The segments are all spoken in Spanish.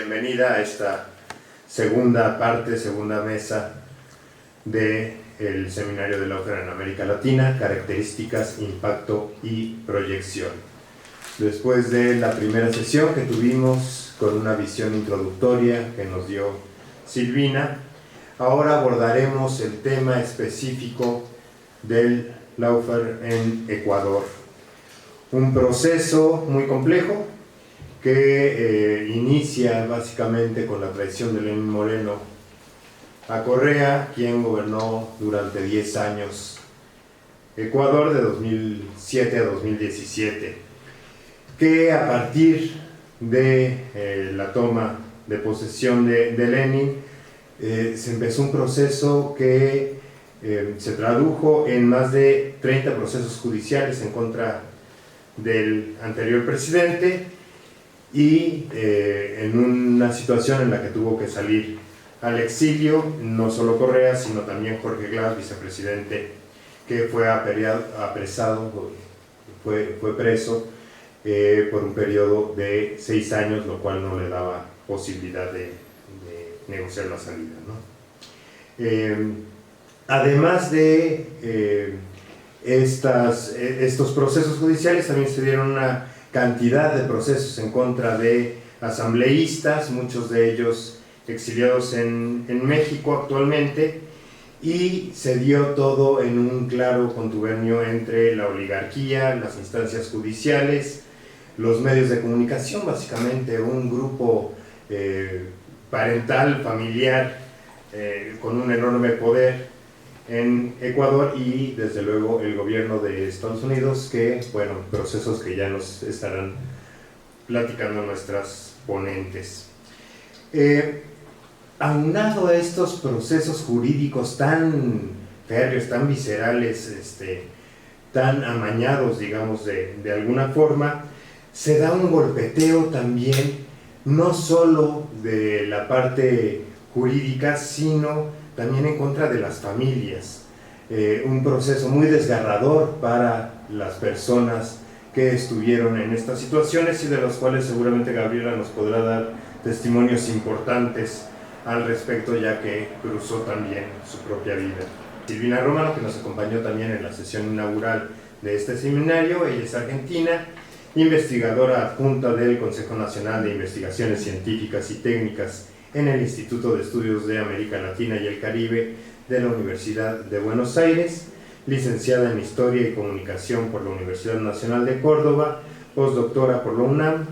bienvenida a esta segunda mesa del Seminario de Laufer en América Latina, características, impacto y proyección. Después de la primera sesión que tuvimos con una visión introductoria que nos dio Silvina, ahora abordaremos el tema específico del Laufer en Ecuador. Un proceso muy complejo que inicia básicamente con la traición de Lenín Moreno a Correa, quien gobernó durante 10 años Ecuador de 2007 a 2017, que a partir de la toma de posesión de Lenin se empezó un proceso que se tradujo en más de 30 procesos judiciales en contra del anterior presidente y en una situación en la que tuvo que salir al exilio no solo Correa, sino también Jorge Glass, vicepresidente, que fue apresado, fue preso por un periodo de 6 años, lo cual no le daba posibilidad de negociar la salida, ¿no? Además de estos procesos judiciales, también se dieron una cantidad de procesos en contra de asambleístas, muchos de ellos exiliados en México actualmente, y se dio todo en un claro contubernio entre la oligarquía, las instancias judiciales, los medios de comunicación, básicamente un grupo parental, familiar, con un enorme poder en Ecuador y desde luego el gobierno de Estados Unidos, que, bueno, procesos que ya nos estarán platicando nuestras ponentes. Aunado a estos procesos jurídicos tan férreos, tan viscerales, tan amañados, digamos, de alguna forma, se da un golpeteo también, no solo de la parte jurídica, sino también en contra de las familias. Un proceso muy desgarrador para las personas que estuvieron en estas situaciones y de las cuales seguramente Gabriela nos podrá dar testimonios importantes al respecto, ya que cruzó también su propia vida. Silvina Romano, que nos acompañó también en la sesión inaugural de este seminario, ella es argentina, investigadora adjunta del Consejo Nacional de Investigaciones Científicas y Técnicas en el Instituto de Estudios de América Latina y el Caribe de la Universidad de Buenos Aires, licenciada en Historia y Comunicación por la Universidad Nacional de Córdoba, postdoctora por la UNAM,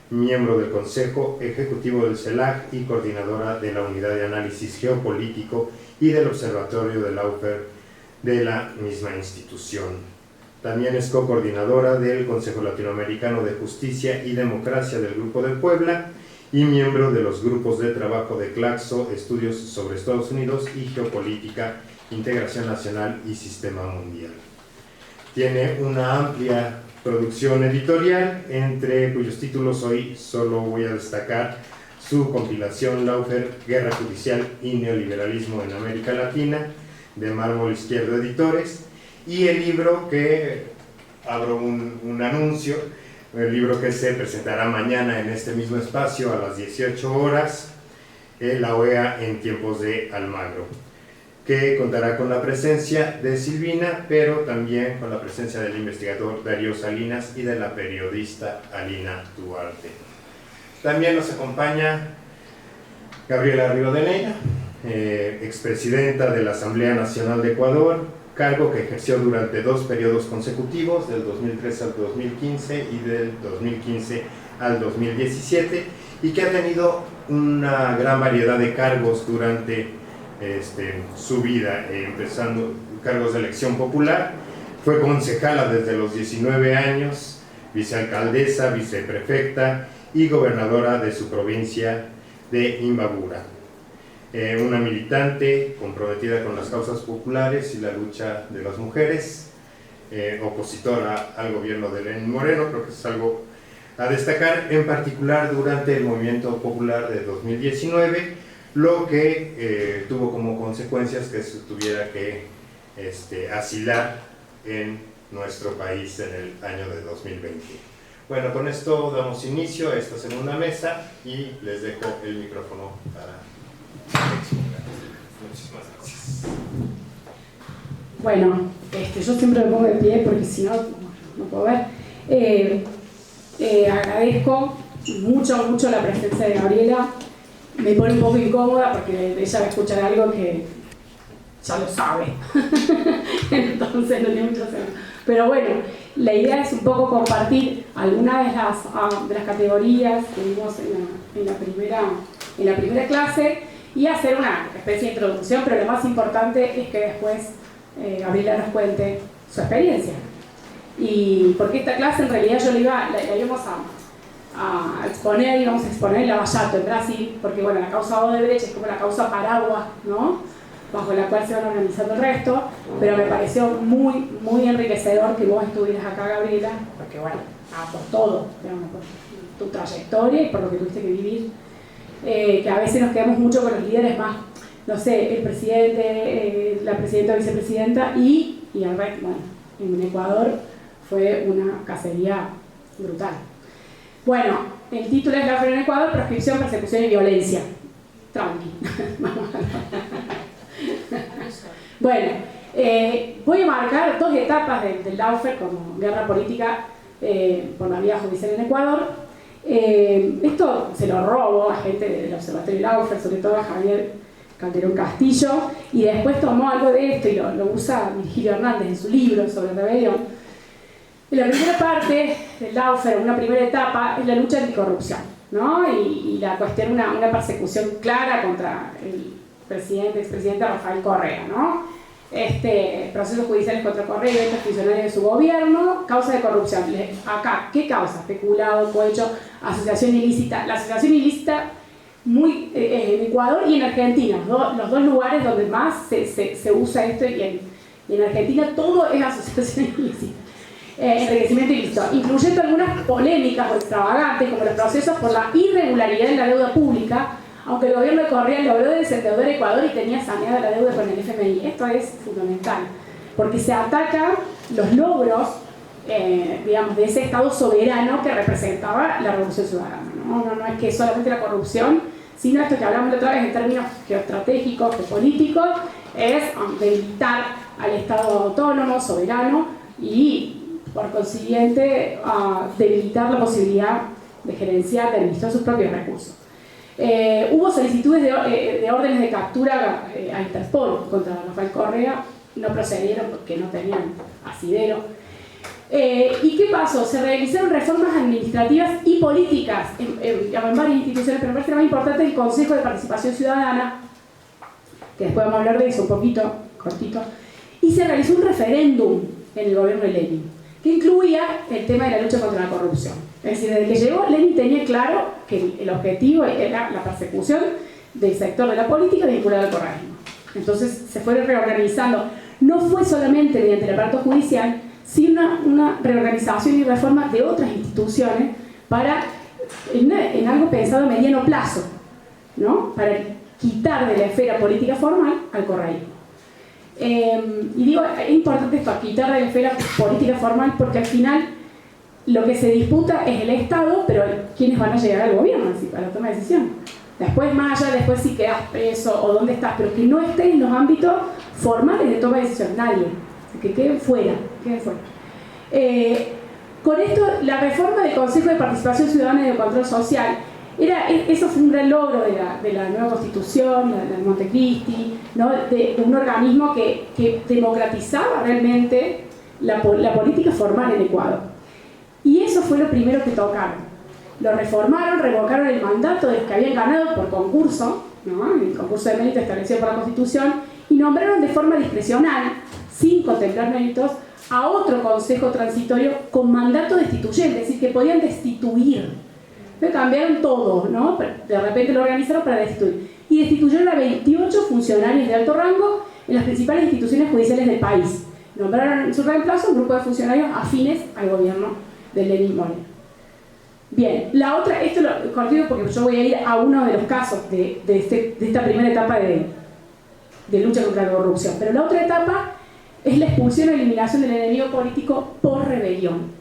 miembro del Consejo Ejecutivo del CELAC y coordinadora de la Unidad de Análisis Geopolítico y del Observatorio de Laufer de la misma institución. También es co-coordinadora del Consejo Latinoamericano de Justicia y Democracia del Grupo de Puebla y miembro de los grupos de trabajo de Claxo, Estudios sobre Estados Unidos y Geopolítica, Integración Nacional y Sistema Mundial. Tiene una amplia producción editorial, entre cuyos títulos hoy solo voy a destacar su compilación Laufer, Guerra Judicial y Neoliberalismo en América Latina, de Mármol Izquierdo Editores, y el libro que, abro un anuncio, el libro que se presentará mañana en este mismo espacio a las 18 horas, La OEA en tiempos de Almagro, que contará con la presencia de Silvina, pero también con la presencia del investigador Darío Salinas y de la periodista Alina Duarte. También nos acompaña Gabriela Rivadeneira, expresidenta de la Asamblea Nacional de Ecuador, cargo que ejerció durante 2 periodos consecutivos, del 2013 al 2015 y del 2015 al 2017, y que ha tenido una gran variedad de cargos durante su vida, empezando cargos de elección popular. Fue concejala desde los 19 años, vicealcaldesa, viceprefecta y gobernadora de su provincia de Imbabura. Una militante comprometida con las causas populares y la lucha de las mujeres, opositora al gobierno de Lenín Moreno. Creo que es algo a destacar, en particular durante el movimiento popular de 2019, lo que tuvo como consecuencias que se tuviera que asilar en nuestro país en el año de 2020. Bueno, con esto damos inicio a esta segunda mesa y les dejo el micrófono para exponer. Muchísimas gracias. Bueno, yo siempre me pongo de pie porque si no, no puedo ver. Agradezco mucho la presencia de Gabriela. Me pone un poco incómoda porque ella va a escuchar algo que ya lo sabe. Entonces no tiene mucho sentido. Pero bueno, la idea es un poco compartir algunas de las categorías que vimos en la primera clase y hacer una especie de introducción, pero lo más importante es que después Gabriela nos cuente su experiencia. Y porque esta clase en realidad la íbamos a exponer, íbamos a exponer en Lavallato, en Brasil, porque bueno, la causa Odebrecht es como la causa paraguas, ¿no?, bajo la cual se van organizando el resto, pero me pareció muy enriquecedor que vos estuvieras acá, Gabriela, porque bueno, por todo, digamos, por tu trayectoria y por lo que tuviste que vivir, que a veces nos quedamos mucho con los líderes más, no sé, el presidente, la presidenta o vicepresidenta y el resto. Bueno, en Ecuador fue una cacería brutal. Bueno, el título es La en Ecuador, proscripción, persecución y violencia. Tranqui. Bueno, voy a marcar dos etapas del Lawfare como guerra política por la vía judicial en Ecuador. Esto se lo robo a gente del Observatorio Lawfare, sobre todo a Javier Calderón Castillo, y después tomó algo de esto y lo usa Virgilio Hernández en su libro sobre rebelión. En la primera parte del Lawfare, una primera etapa, es la lucha anticorrupción, ¿no? Y la cuestión, una persecución clara contra el expresidente Rafael Correa, ¿no? Procesos judiciales contra Correa y ventas funcionarios de su gobierno, causa de corrupción. Acá, ¿qué causa? Peculado, cohecho, asociación ilícita. La asociación ilícita en Ecuador y en Argentina, los dos lugares donde más se usa esto, y en Argentina todo es asociación ilícita. Enriquecimiento ilícito, incluyendo algunas polémicas o extravagantes como los procesos por la irregularidad en la deuda pública, aunque el gobierno de Correa logró desendeudar a Ecuador y tenía saneada la deuda con el FMI. Esto es fundamental, porque se atacan los logros, digamos, de ese Estado soberano que representaba la Revolución Ciudadana. No es que solamente la corrupción, sino esto que hablamos la otra vez en términos geoestratégicos, geopolíticos, es debilitar al Estado autónomo, soberano, y por consiguiente debilitar la posibilidad de gerenciar, de administrar sus propios recursos. Hubo solicitudes de órdenes de captura a Interpol contra Rafael Correa, no procedieron porque no tenían asidero. ¿Y qué pasó? Se realizaron reformas administrativas y políticas en varias instituciones, pero me parece más importante el Consejo de Participación Ciudadana, que después vamos a hablar de eso un poquito, cortito, y se realizó un referéndum en el gobierno de Lenin, que incluía el tema de la lucha contra la corrupción. Es decir, desde que llegó, Lenin tenía claro que el objetivo era la persecución del sector de la política vinculado al correísmo. Entonces se fue reorganizando. No fue solamente mediante el aparato judicial, sino una reorganización y reforma de otras instituciones en algo pensado a mediano plazo, ¿no?, para quitar de la esfera política formal al correísmo. Y digo, es importante esto, quitar de la esfera política formal, porque al final lo que se disputa es el Estado, pero ¿quiénes van a llegar al gobierno para la toma de decisión? Después, más allá, después si quedas preso o dónde estás, pero que no estés en los ámbitos formales de toma de decisión, nadie, que queden fuera. Con esto, la reforma del Consejo de Participación Ciudadana y de Control Social, eso fue un gran logro de la nueva Constitución, la de Montecristi, ¿no?, de un organismo que democratizaba realmente la política formal en Ecuador. Y eso fue lo primero que tocaron. Lo reformaron, revocaron el mandato de los que habían ganado por concurso, ¿no?, el concurso de mérito establecido por la Constitución, y nombraron de forma discrecional, sin contemplar méritos, a otro consejo transitorio con mandato destituyente, es decir, que podían destituir. Entonces cambiaron todo, ¿no? De repente lo organizaron para destituir. Y destituyeron a 28 funcionarios de alto rango en las principales instituciones judiciales del país. Nombraron en su reemplazo un grupo de funcionarios afines al gobierno de Lenín Moreno. Bien, la otra, esto lo cortito porque yo voy a ir a uno de los casos de esta primera etapa de lucha contra la corrupción. Pero la otra etapa es la expulsión o eliminación del enemigo político por rebelión,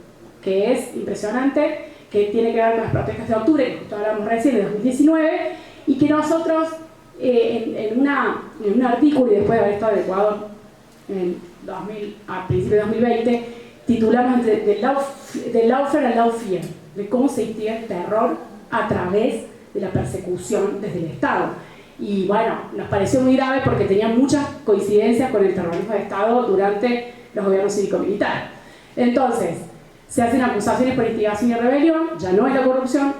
que es impresionante, que tiene que ver con las protestas de octubre, que justo hablamos recién, de 2019, y que nosotros, en un artículo, y después de haber estado en Ecuador a principios de 2020, titulamos del lawfare al lawfare, de cómo se instiga el terror a través de la persecución desde el Estado. Y bueno, nos pareció muy grave porque tenía muchas coincidencias con el terrorismo de Estado durante los gobiernos cívico-militares. Entonces, se hacen acusaciones por instigación y rebelión, ya no es la corrupción.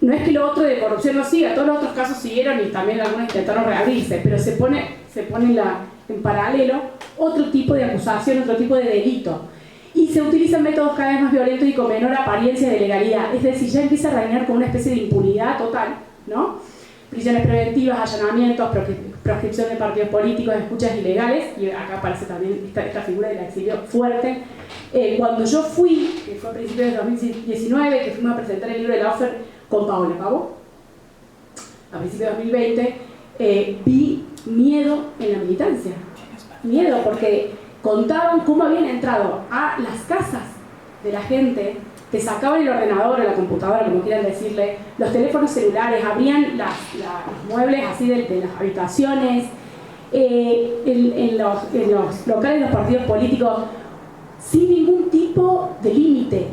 No es que lo otro de corrupción no siga, todos los otros casos siguieron y también algunos intentaron reabrirse, pero se pone en paralelo otro tipo de acusación, otro tipo de delito. Y se utilizan métodos cada vez más violentos y con menor apariencia de legalidad. Es decir, ya empieza a reinar como una especie de impunidad total, ¿no? Prisiones preventivas, allanamientos, proscripción de partidos políticos, escuchas ilegales, y acá aparece también esta figura del exilio fuerte. Cuando yo fui, que fue a principios de 2019, que fuimos a presentar el libro de lawfare con Paola Pavó, a principios de 2020, vi miedo en la militancia. Miedo porque contaban cómo habían entrado a las casas de la gente, te sacaban el ordenador o la computadora, como quieran decirle, los teléfonos celulares, abrían los muebles así de las habitaciones, en los locales de los partidos políticos, sin ningún tipo de límite,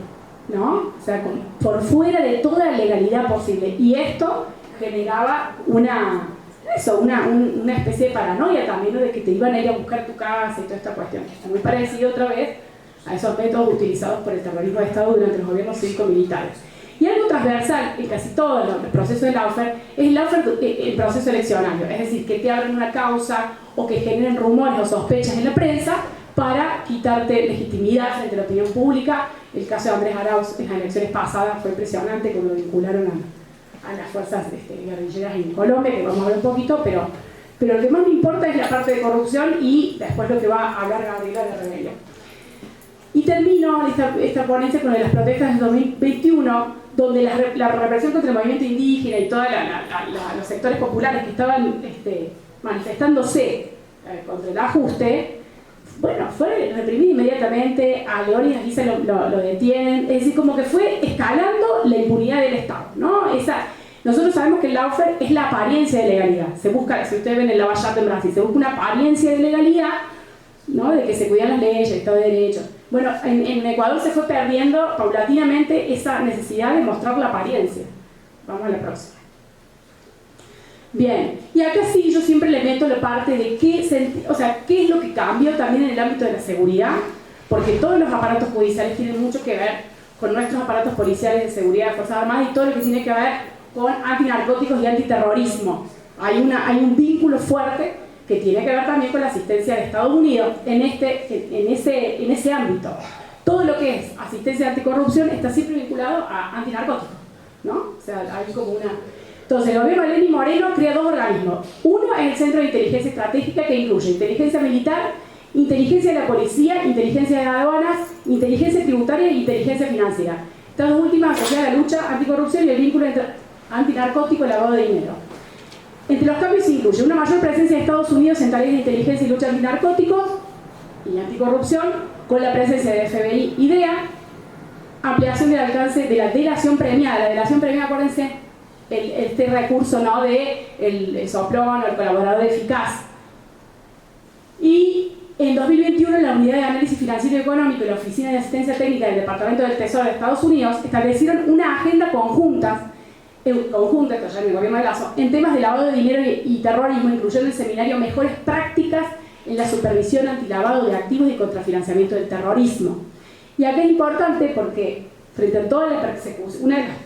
¿no? O sea, por fuera de toda la legalidad posible. Y esto generaba una especie de paranoia también, ¿no? De que te iban a ir a buscar tu casa y toda esta cuestión. Está muy parecido otra vez a esos métodos utilizados por el terrorismo de Estado durante los gobiernos cívico-militares. Y algo transversal en casi todos los procesos de lawfare es el proceso eleccionario, es decir, que te abran una causa o que generen rumores o sospechas en la prensa para quitarte legitimidad frente a la opinión pública. El caso de Andrés Arauz en las elecciones pasadas fue impresionante, como lo vincularon a las fuerzas guerrilleras en Colombia, que vamos a ver un poquito, pero lo que más me importa es la parte de corrupción y después lo que va a hablar Gabriela de rebelión. Y termino esta ponencia con las protestas de 2021, donde la represión contra el movimiento indígena y todos los sectores populares que estaban manifestándose contra el ajuste, bueno, fue reprimido inmediatamente. A Leónidas Guisa lo detienen, es decir, como que fue escalando la impunidad del Estado, ¿no? Nosotros sabemos que el lawfare es la apariencia de legalidad. Se busca, si ustedes ven el Lava Jato en Brasil, se busca una apariencia de legalidad, ¿no? De que se cuidan las leyes, el Estado de Derecho. Bueno, en Ecuador se fue perdiendo paulatinamente esa necesidad de mostrar la apariencia. Vamos a la próxima. Bien, y acá sí yo siempre le meto la parte de qué es lo que cambió también en el ámbito de la seguridad, porque todos los aparatos judiciales tienen mucho que ver con nuestros aparatos policiales de seguridad de Fuerzas Armadas y todo lo que tiene que ver con antinarcóticos y antiterrorismo. Hay un vínculo fuerte que tiene que ver también con la asistencia de Estados Unidos en ese ámbito. Todo lo que es asistencia anticorrupción está siempre vinculado a antinarcóticos, ¿no? O sea, hay como una... Entonces, el gobierno de Lenín Moreno crea dos organismos. Uno es el Centro de Inteligencia Estratégica, que incluye inteligencia militar, inteligencia de la policía, inteligencia de aduanas, inteligencia tributaria e inteligencia financiera. Estas dos últimas asociadas a la lucha anticorrupción y el vínculo entre antinarcótico y lavado de dinero. Entre los cambios se incluye una mayor presencia de Estados Unidos en tareas de inteligencia y lucha antinarcóticos y anticorrupción, con la presencia de FBI y DEA, ampliación del alcance de la delación premiada. La delación premiada, acuérdense, este recurso, ¿no?, de el soplón o el colaborador eficaz. Y en 2021 la Unidad de Análisis Financiero y Económico y la Oficina de Asistencia Técnica del Departamento del Tesoro de Estados Unidos establecieron una agenda conjunta, esto ya en el gobierno de Lasso, en temas de lavado de dinero y terrorismo, incluyendo el seminario Mejores Prácticas en la Supervisión Antilavado de Activos y Contrafinanciamiento del Terrorismo. Y acá es importante porque frente a toda la persecución, una de las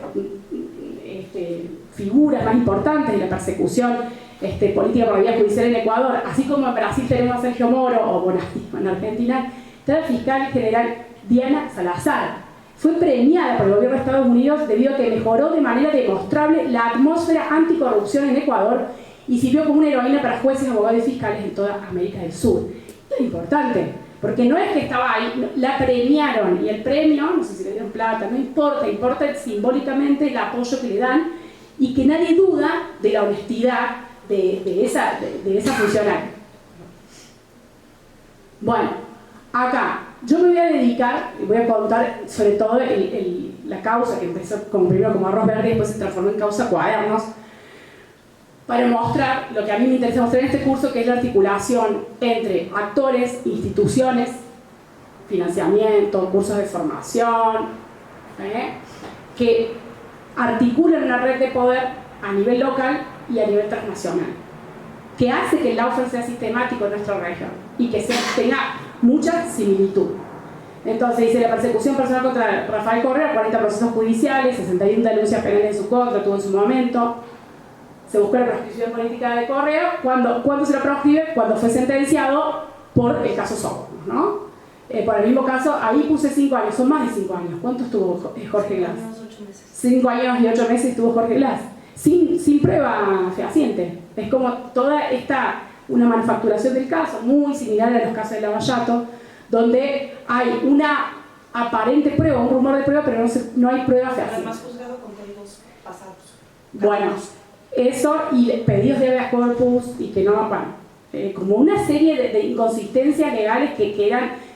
figuras más importantes de la persecución política por la vía judicial en Ecuador, así como en Brasil tenemos a Sergio Moro, o bueno, en Argentina está la fiscal general Diana Salazar. Fue premiada por el gobierno de Estados Unidos debido a que mejoró de manera demostrable la atmósfera anticorrupción en Ecuador y sirvió como una heroína para jueces, abogados y fiscales en toda América del Sur. Esto es importante, porque no es que estaba ahí, la premiaron, y el premio, no sé si le dieron plata, no importa, importa simbólicamente el apoyo que le dan y que nadie duda de la honestidad de esa funcionaria. Bueno, acá yo me voy a dedicar, y voy a contar sobre todo la causa que empezó primero como Arroz Verde y después se transformó en Causa Cuadernos, para mostrar lo que a mí me interesa mostrar en este curso, que es la articulación entre actores, instituciones, financiamiento, cursos de formación, que articulan una red de poder a nivel local y a nivel transnacional, que hace que el lawfare sea sistemático en nuestra región y que tenga mucha similitud. Entonces dice: la persecución personal contra Rafael Correa, 40 procesos judiciales, 61 denuncias penales en su contra tuvo en su momento. Se buscó la proscripción política de Correa. ¿Cuándo se lo proscribe? Cuando fue sentenciado por el caso Sobornos, ¿no? Por el mismo caso, ahí puse 5 años, son más de 5 años. ¿Cuánto estuvo Jorge Glass? 5 años y 8 meses estuvo Jorge Glass, sin prueba fehaciente. Es como toda una manufacturación del caso, muy similar a los casos de Lavallato, donde hay una aparente prueba, un rumor de prueba, pero no hay prueba fehaciente. Además juzgado con códigos pasados. Bueno, eso y pedidos de habeas corpus y que no, como una serie de inconsistencias legales que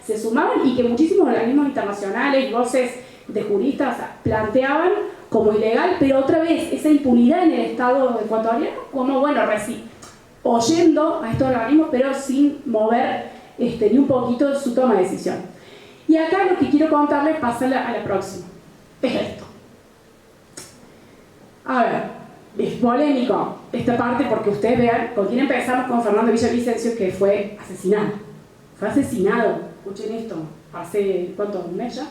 se sumaban y que muchísimos organismos internacionales y voces de juristas planteaban como ilegal, pero otra vez esa impunidad en el Estado ecuatoriano, como oyendo a estos organismos, pero sin mover ni un poquito su toma de decisión. Y acá lo que quiero contarles pasa a la próxima. Es esto. A ver, es polémico esta parte porque ustedes vean con quién empezamos, con Fernando Villavicencio, que fue asesinado. Fue asesinado, escuchen esto, hace ¿cuánto? ¿Un mes ya?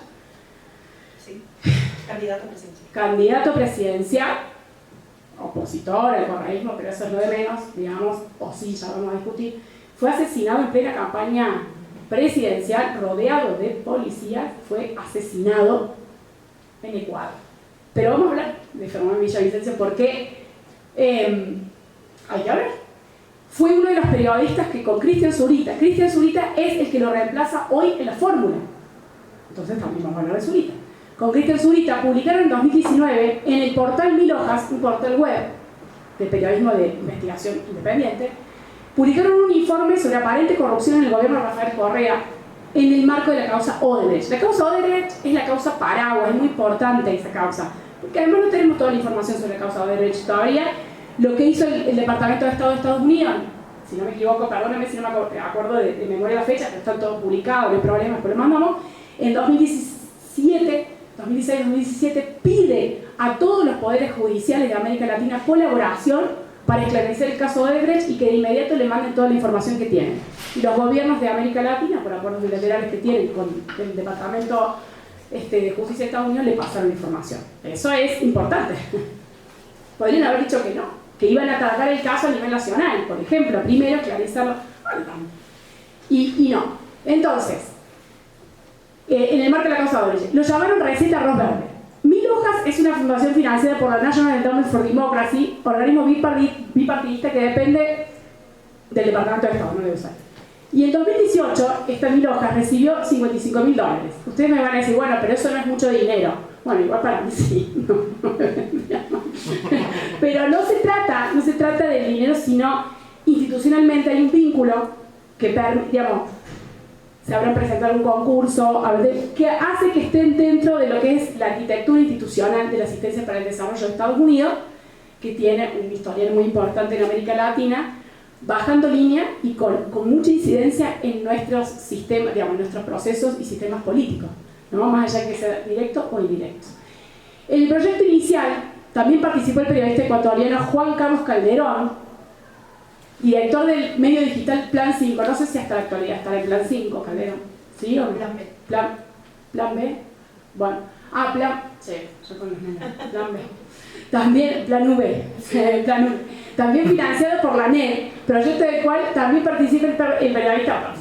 Sí, candidato presidencial. Candidato presidencial, opositor al correísmo, pero eso es lo de menos, digamos, o sí, ya vamos a discutir. Fue asesinado en plena campaña presidencial, rodeado de policías, fue asesinado en Ecuador. Pero vamos a hablar de Fernando Villavicencio porque hay que hablar. Fue uno de los periodistas que con Cristian Zurita es el que lo reemplaza hoy en la fórmula. Entonces también vamos a hablar de Zurita. Con Cristian Zurita publicaron en 2019 en el portal Mil Hojas, un portal web de periodismo de investigación independiente, publicaron un informe sobre aparente corrupción en el gobierno de Rafael Correa en el marco de la causa Odebrecht. La causa Odebrecht es la causa paraguas, es muy importante esa causa, porque además no tenemos toda la información sobre la causa Odebrecht todavía. Lo que hizo el Departamento de Estado de Estados Unidos, si no me equivoco, perdóname si no me acuerdo de memoria la fecha, pero está todo publicado, no hay problema, después lo mandamos, en 2016-2017 pide a todos los poderes judiciales de América Latina colaboración para esclarecer el caso Odebrecht y que de inmediato le manden toda la información que tienen. Y los gobiernos de América Latina, por acuerdos bilaterales que tienen con el Departamento de Justicia de Estados Unidos, le pasaron la información. Eso es importante. Podrían haber dicho que no, que iban a tratar el caso a nivel nacional, por ejemplo, primero esclarecerlo. Y no. Entonces, en el marco de la causa Odebrecht, lo llamaron Receta Arroz Verde. Mil Hojas es una fundación financiada por la National Endowment for Democracy, organismo bipartidista que depende del Departamento de Estado, no de USAID. Y en 2018, esta Mil Hojas recibió $55.000. Ustedes me van a decir, bueno, pero eso no es mucho dinero. Bueno, igual para mí sí. Pero no se trata del dinero, sino institucionalmente hay un vínculo que, digamos, se habrán presentado un concurso que hace que estén dentro de lo que es la arquitectura institucional de la asistencia para el desarrollo de Estados Unidos, que tiene un historial muy importante en América Latina, bajando línea y con mucha incidencia en nuestros sistemas, digamos, en nuestros procesos y sistemas políticos, ¿no? Más allá de que sea directo o indirecto. En el proyecto inicial también participó el periodista ecuatoriano Juan Carlos Calderón, director del medio digital Plan 5, no sé si hasta la actualidad estará en Plan 5, Calderón, ¿sí o no? Plan B. Plan B, bueno, plan, sí, yo con los nenes, Plan B. También Plan V, Plan V. También financiado por la NED, proyecto del cual también participa el periodista,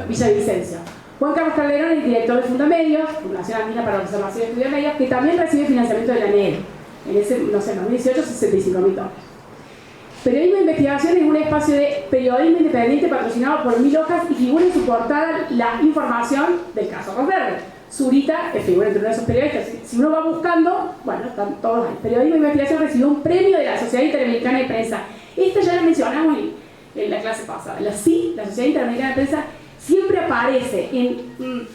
Villavicencio. Juan Carlos Calderón es director de Fundamedios, Fundación Andina para la Observación y Estudio de Medios, que también recibe financiamiento de la NED. En ese, no sé, en 2018, $65.000. Periodismo de Investigación es un espacio de periodismo independiente patrocinado por Mil Hojas y figura en su portada la información del caso Arroz Verde. Zurita figura entre uno de esos periodistas. Si uno va buscando, bueno, están todos ahí. Periodismo de Investigación recibió un premio de la Sociedad Interamericana de Prensa. Esta ya la mencionamos en la clase pasada. La Sociedad Interamericana de Prensa siempre aparece en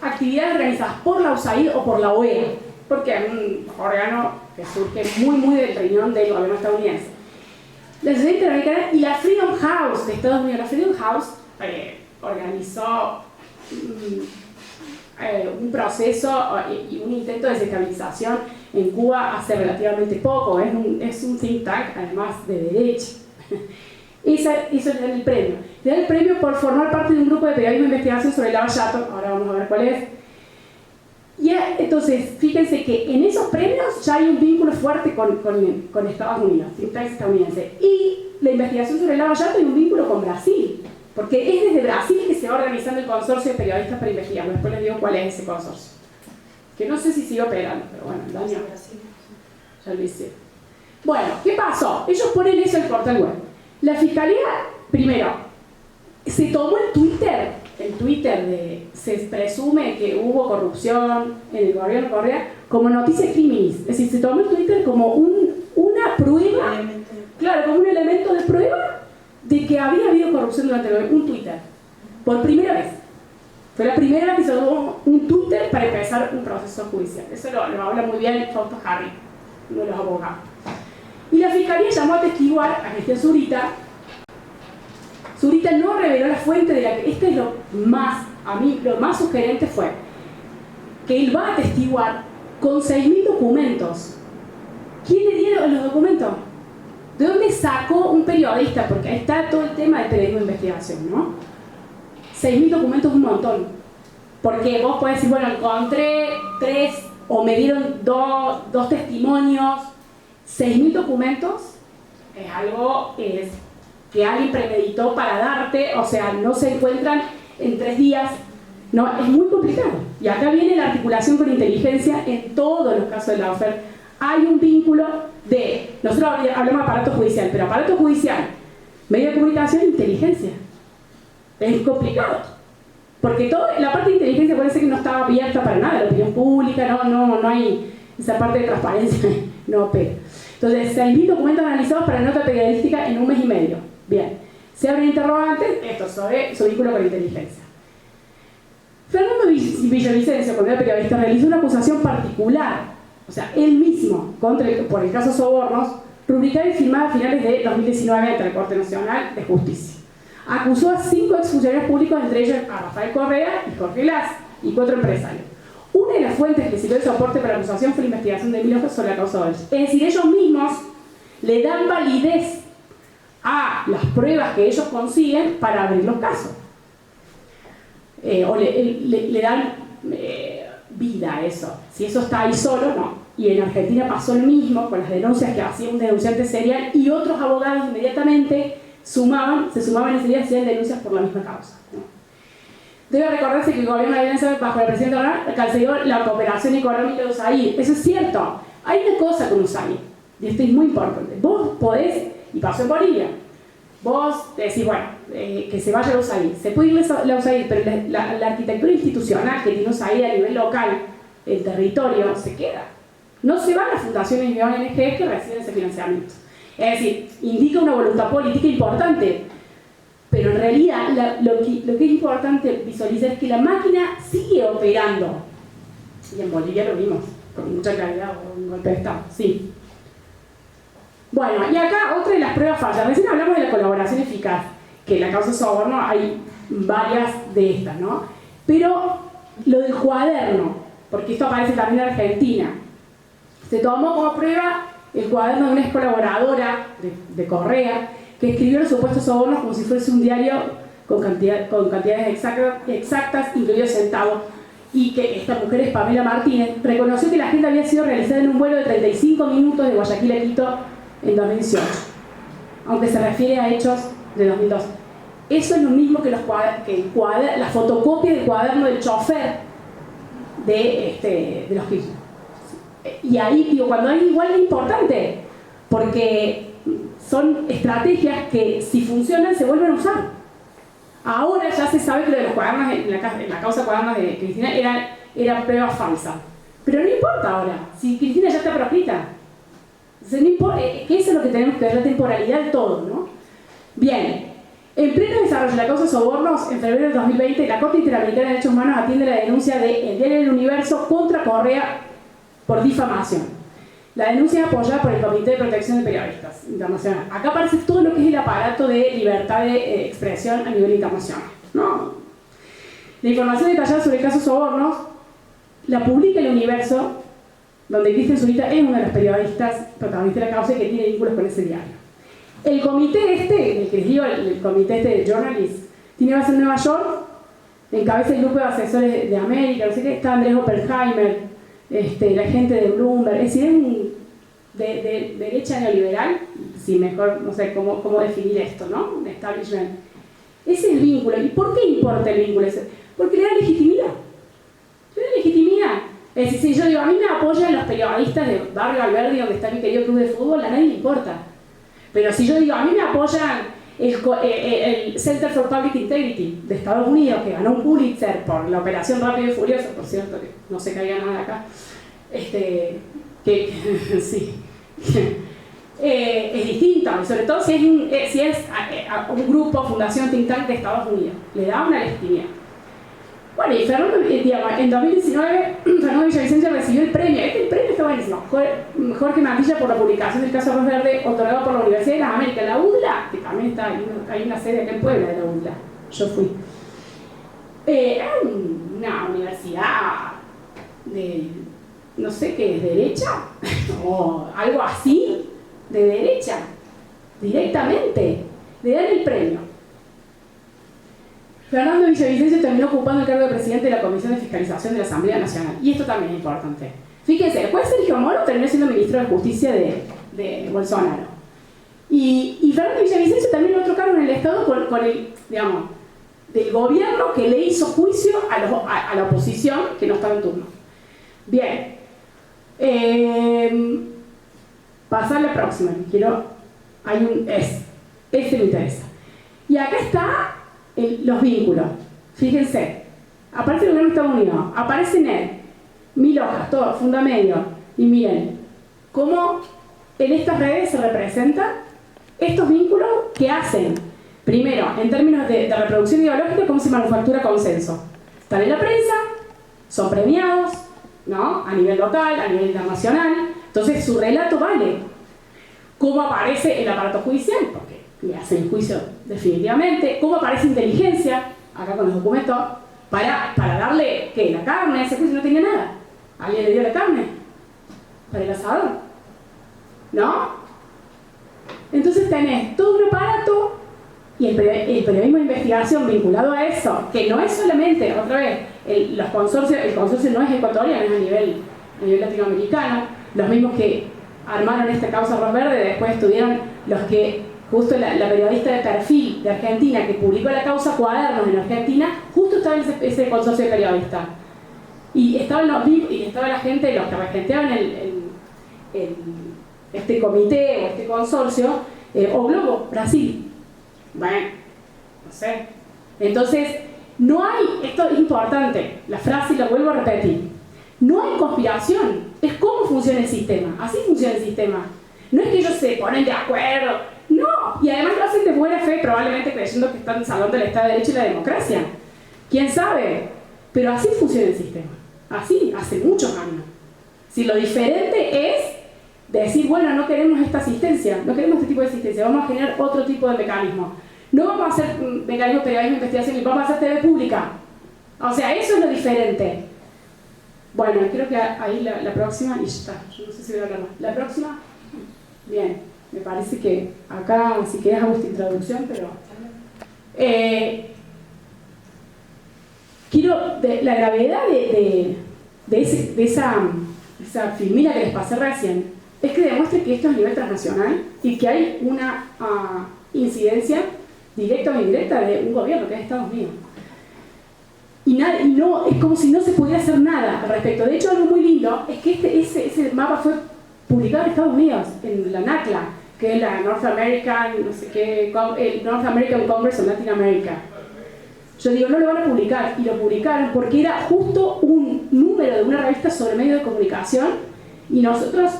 actividades organizadas por la USAID o por la OEA, porque es un órgano que surge muy del riñón del gobierno estadounidense. La Sociedad Interamericana y la Freedom House de Estados Unidos. La Freedom House organizó un proceso y un intento de desestabilización en Cuba hace relativamente poco. Es un think tank, además de derecha. Eso le dan el premio. Le dan el premio por formar parte de un grupo de periodismo de investigación sobre el Lavallato. Ahora vamos a ver cuál es. Y entonces, fíjense que en esos premios ya hay un vínculo fuerte con Estados Unidos, think tank estadounidense. Y la investigación sobre el Lavallato hay un vínculo con Brasil. Porque es desde Brasil que se va organizando el consorcio de periodistas para investigar. Después les digo cuál es ese consorcio. Que no sé si sigue operando, pero bueno, el daño ya lo hice. Bueno, ¿qué pasó? Ellos ponen eso en el portal web. La fiscalía, primero, se tomó el Twitter se presume que hubo corrupción en el gobierno de Correa como noticia criminis. Es decir, se tomó el Twitter como una prueba, claro, como un elemento de prueba de que había habido corrupción durante el gobierno. Un Twitter, por primera vez. Fue la primera vez que se tomó un Twitter para empezar un proceso judicial. Eso lo habla muy bien Fausto Harry, uno de los abogados. Y la fiscalía llamó a testiguar a Cristian Zurita. Zurita no reveló la fuente de la que... Este es lo más sugerente fue que él va a testiguar con 6.000 documentos. ¿Quién le dieron los documentos? ¿De dónde sacó un periodista? Porque ahí está todo el tema del periodismo de investigación, ¿no? 6.000 documentos es un montón. Porque vos podés decir, bueno, encontré 3 o me dieron dos testimonios. 6.000 documentos es algo que alguien premeditó para darte, o sea, no se encuentran en 3 días. No, es muy complicado. Y acá viene la articulación con inteligencia en todos los casos de lawfare. Hay un vínculo de, nosotros hablamos de aparato judicial, pero aparato judicial, medio de comunicación, inteligencia. Es complicado. Porque la parte de inteligencia parece que no estaba abierta para nada, la opinión pública, no hay esa parte de transparencia, no opera. Entonces, 6.000 documentos analizados para nota periodística en 1 mes y medio. Bien. Se abren interrogantes, esto sobre su vínculo con inteligencia. Fernando Villavicencio, cuando era periodista, realizó una acusación particular, o sea, él mismo, por el caso Sobornos, rubricada y firmada a finales de 2019 ante la Corte Nacional de Justicia. Acusó a 5 exfuncionarios públicos, entre ellos a Rafael Correa y Jorge Glass, y 4 empresarios. Una de las fuentes que sirvió de soporte para la acusación fue la investigación de Emilio Ojos sobre la causa Odebrecht. Es decir, ellos mismos le dan validez a las pruebas que ellos consiguen para abrir los casos. O le dan vida a eso. Si eso está ahí solo, no. Y en Argentina pasó lo mismo con las denuncias que hacía un denunciante serial y otros abogados inmediatamente se sumaban enseguida y hacían denuncias por la misma causa, ¿no? Debe recordarse que el gobierno de Alianza bajo la presidenta Orán canceló la cooperación económica de USAID. Eso es cierto. Hay una cosa con USAID, y esto es muy importante. Vos podés, y pasó en Bolivia, vos decís, bueno, que se vaya a USAID. Se puede ir la USAID, pero la arquitectura institucional que tiene USAID a nivel local, el territorio, se queda. No se van las fundaciones y ONGs que reciben ese financiamiento. Es decir, indica una voluntad política importante. Pero en realidad lo que es importante visualizar es que la máquina sigue operando. Y en Bolivia lo vimos, con mucha claridad, un golpe de Estado, sí. Bueno, y acá otra de las pruebas fallas. Recién hablamos de la colaboración eficaz, que en la causa Soborno hay varias de estas, ¿no? Pero lo del cuaderno, porque esto aparece también en Argentina, se tomó como prueba el cuaderno de una ex colaboradora de Correa, que escribió los supuestos sobornos como si fuese un diario con cantidades exactas, incluidos centavos, y que esta mujer es Pamela Martínez, reconoció que la agenda había sido realizada en un vuelo de 35 minutos de Guayaquil a Quito en 2018, aunque se refiere a hechos de 2002. Eso es lo mismo que la fotocopia del cuaderno del chofer de los Kirchner. Y ahí, digo, cuando hay igual es importante, porque son estrategias que, si funcionan, se vuelven a usar. Ahora ya se sabe que lo de los cuadernos, en la causa cuadernos de Cristina, era prueba falsa. Pero no importa ahora, si Cristina ya está proscrita. No importa, que eso es lo que tenemos que ver, la temporalidad de todo, ¿no? Bien, En pleno desarrollo de la causa sobornos, en febrero de 2020, la Corte Interamericana de Derechos Humanos atiende la denuncia de El Diario del Universo contra Correa por difamación. La denuncia es apoyada por el Comité de Protección de Periodistas Internacional. Acá aparece todo lo que es el aparato de libertad de expresión a nivel internacional, ¿no? La información detallada sobre el caso sobornos la publica El Universo, donde Cristian Zurita es uno de los periodistas protagonistas de la causa y que tiene vínculos con ese diario. El comité el que les digo, el comité de journalists, tiene base en Nueva York, encabeza el grupo de asesores de América, no sé qué, está Andrés Oppenheimer, la gente de Bloomberg, es decir, es un de derecha neoliberal, si mejor, no sé cómo definir esto, ¿no? Un establishment. Ese es el vínculo. ¿Y por qué importa el vínculo ese? Porque le da legitimidad. Le da legitimidad. Es decir, si yo digo, a mí me apoyan los periodistas de Barrio Alberdi, donde está mi querido club de fútbol, a nadie le importa. Pero si yo digo, a mí me apoyan el Center for Public Integrity de Estados Unidos, que ganó un Pulitzer por la operación Rápido y Furioso, por cierto, que no se caiga nada acá, sí, es distinto, y sobre todo si es un grupo, fundación, think tank de Estados Unidos, le da una legitimidad. Bueno, y Fernando, en 2019, Fernando Villavicencio recibió el premio. El premio está buenísimo. Jorge Mantilla por la publicación del caso Arroz Verde, otorgado por la Universidad de las Américas. La UDLA, que también está, hay una sede acá en Puebla de la UDLA. Yo fui. Era una universidad de, no sé qué, ¿de derecha? O algo así, de derecha. Directamente. Le dan el premio. Fernando Villavicencio terminó ocupando el cargo de presidente de la Comisión de Fiscalización de la Asamblea Nacional. Y esto también es importante. Fíjense, después Sergio Moro terminó siendo ministro de Justicia de Bolsonaro. Y Fernando Villavicencio también otro cargo en el Estado con el, digamos, del gobierno que le hizo juicio a la oposición que no estaba en turno. Bien. Pasar a la próxima. Este me interesa. Y acá está los vínculos. Fíjense, aparece el gobierno de Estados Unidos, aparece NED, 1000 hojas, todo, Fundamedio, y miren cómo en estas redes se representan estos vínculos que hacen, primero, en términos de reproducción ideológica, cómo se manufactura consenso. Están en la prensa, son premiados, ¿no? A nivel local, a nivel internacional, entonces su relato vale. ¿Cómo aparece el aparato judicial? Porque le hacen el juicio definitivamente. ¿Cómo aparece inteligencia? Acá con los documentos, para darle, ¿qué? La carne, ese juicio no tenía nada. ¿Alguien le dio la carne? Para el asador, ¿no? Entonces tenés todo un aparato y el periodismo de investigación vinculado a eso, que no es solamente, otra vez, el consorcio no es ecuatoriano, es a nivel latinoamericano, los mismos que armaron esta causa Arroz Verde, después estuvieron los que, justo la periodista de perfil de Argentina que publicó la causa Cuadernos en Argentina, justo estaba en ese consorcio de periodistas. Y estaban la gente, los que regenteaban este comité o este consorcio, o Globo, Brasil. Bueno, no sé. Entonces, no hay, esto es importante, la frase la vuelvo a repetir, no hay conspiración, es cómo funciona el sistema, así funciona el sistema. No es que ellos se ponen de acuerdo, no, y además lo hacen de buena fe, probablemente creyendo que están salvando el Estado de Derecho y la democracia. ¿Quién sabe? Pero así funciona el sistema, así, hace muchos años. Si lo diferente es decir, bueno, no queremos esta asistencia, no queremos este tipo de asistencia, vamos a generar otro tipo de mecanismo. No vamos a hacer mecanismos de periodismo de investigación y vamos a hacer TV pública. O sea, eso es lo diferente. Bueno, creo que ahí la próxima, y ya está, yo no sé si voy a hablar más. La próxima, bien, me parece que acá, si querés hago esta introducción, pero... la gravedad de esa filmina que les pasé recién, es que demuestre que esto es a nivel transnacional y que hay una incidencia directa o indirecta de un gobierno que es Estados Unidos. Y no, es como si no se pudiera hacer nada al respecto. De hecho, algo muy lindo es que ese mapa fue publicado en Estados Unidos, en la NACLA, que es la North American, no sé qué, North American Congress of Latin America. Yo digo, no lo van a publicar, y lo publicaron porque era justo un número de una revista sobre medios de comunicación, y nosotros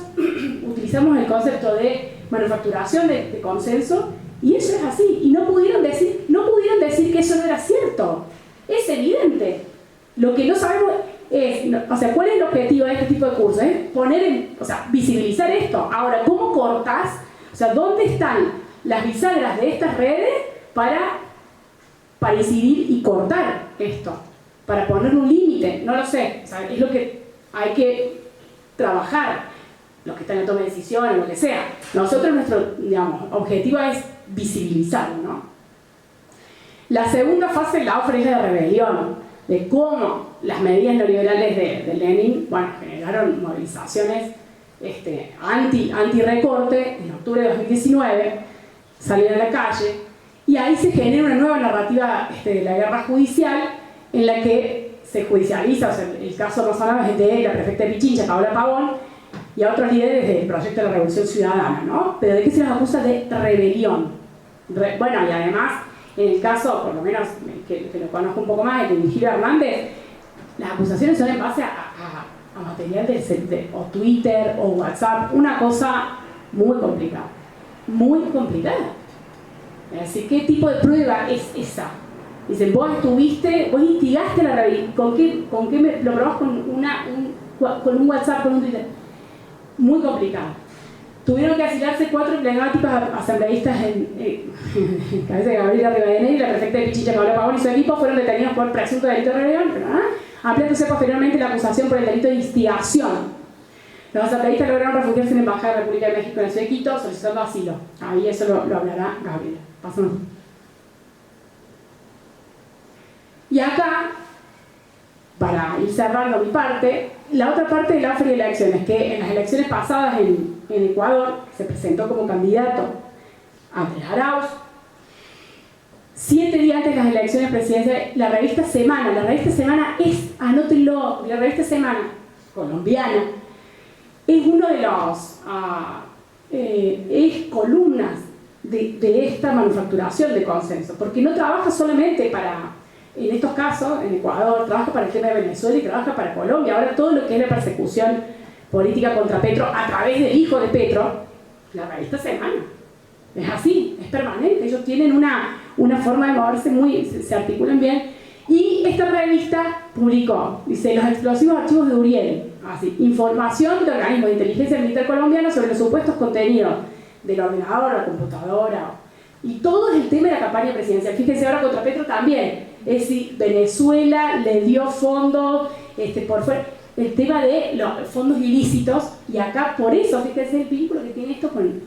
utilizamos el concepto de manufacturación de consenso Y eso es así. Y no pudieron decir que eso no era cierto. Es evidente. Lo que no sabemos es, o sea, ¿cuál es el objetivo de este tipo de cursos? Es visibilizar esto. Ahora, ¿cómo cortas? O sea, ¿dónde están las bisagras de estas redes para incidir y cortar esto? Para poner un límite, no lo sé. O sea, es lo que hay que trabajar. Los que están en toma de decisiones, lo que sea. Nosotros, nuestro, objetivo es visibilizarlo, ¿no? La segunda fase de la OFRE es la de rebelión, de cómo las medidas neoliberales de Lenin, generaron movilizaciones anti-recorte en octubre de 2019, salieron a la calle, y ahí se genera una nueva narrativa de la guerra judicial, en la que se judicializa, o sea, el caso más sonado es de la prefecta de Pichincha, Paola Pavón, y a otros líderes del proyecto de la Revolución Ciudadana, ¿no? Pero ¿de qué se los acusa? De rebelión. Y además, en el caso, por lo menos que lo conozco un poco más, el de Virgilio Hernández, las acusaciones son en base a material o Twitter o WhatsApp, una cosa muy complicada. Muy complicada. Así, ¿qué tipo de prueba es esa? Dicen, vos instigaste la rebelión. ¿Con qué lo probás? Con un WhatsApp, con un Twitter. Muy complicado. Tuvieron que asilarse 4 emblemáticos asambleístas en cabeza de Gabriela Rivadeneira y la prefecta de Pichincha, Paola Pavón, y su equipo fueron detenidos por presunto delito de rebelión, ampliándose posteriormente la acusación por el delito de instigación. Los asambleístas lograron refugiarse en la Embajada de la República de México en la ciudad de Quito solicitando asilo. Ahí eso lo hablará Gabriela. Pasamos. Y acá, para ir cerrando mi parte, la otra parte de la OFRE y elecciones, que en las elecciones pasadas en Ecuador se presentó como candidato Andrés Arauz. 7 días antes de las elecciones presidenciales, la revista Semana es, anótenlo, la revista Semana colombiana, es uno de los es columnas de esta manufacturación de consenso, porque no trabaja solamente para, en estos casos, en Ecuador, trabaja para el tema de Venezuela y trabaja para Colombia. Ahora todo lo que es la persecución política contra Petro a través del hijo de Petro, la revista Semana. Es así, es permanente. Ellos tienen una forma de moverse se articulan bien. Y esta revista publicó, dice, los explosivos archivos de Uriel, así, información de organismos de inteligencia militar colombianos sobre los supuestos contenidos del ordenador, la computadora, y todo es el tema de la campaña presidencial. Fíjense ahora contra Petro también. Es decir, Venezuela le dio fondos por fuera, el tema de los fondos ilícitos, y acá por eso, fíjense el vínculo que tiene esto con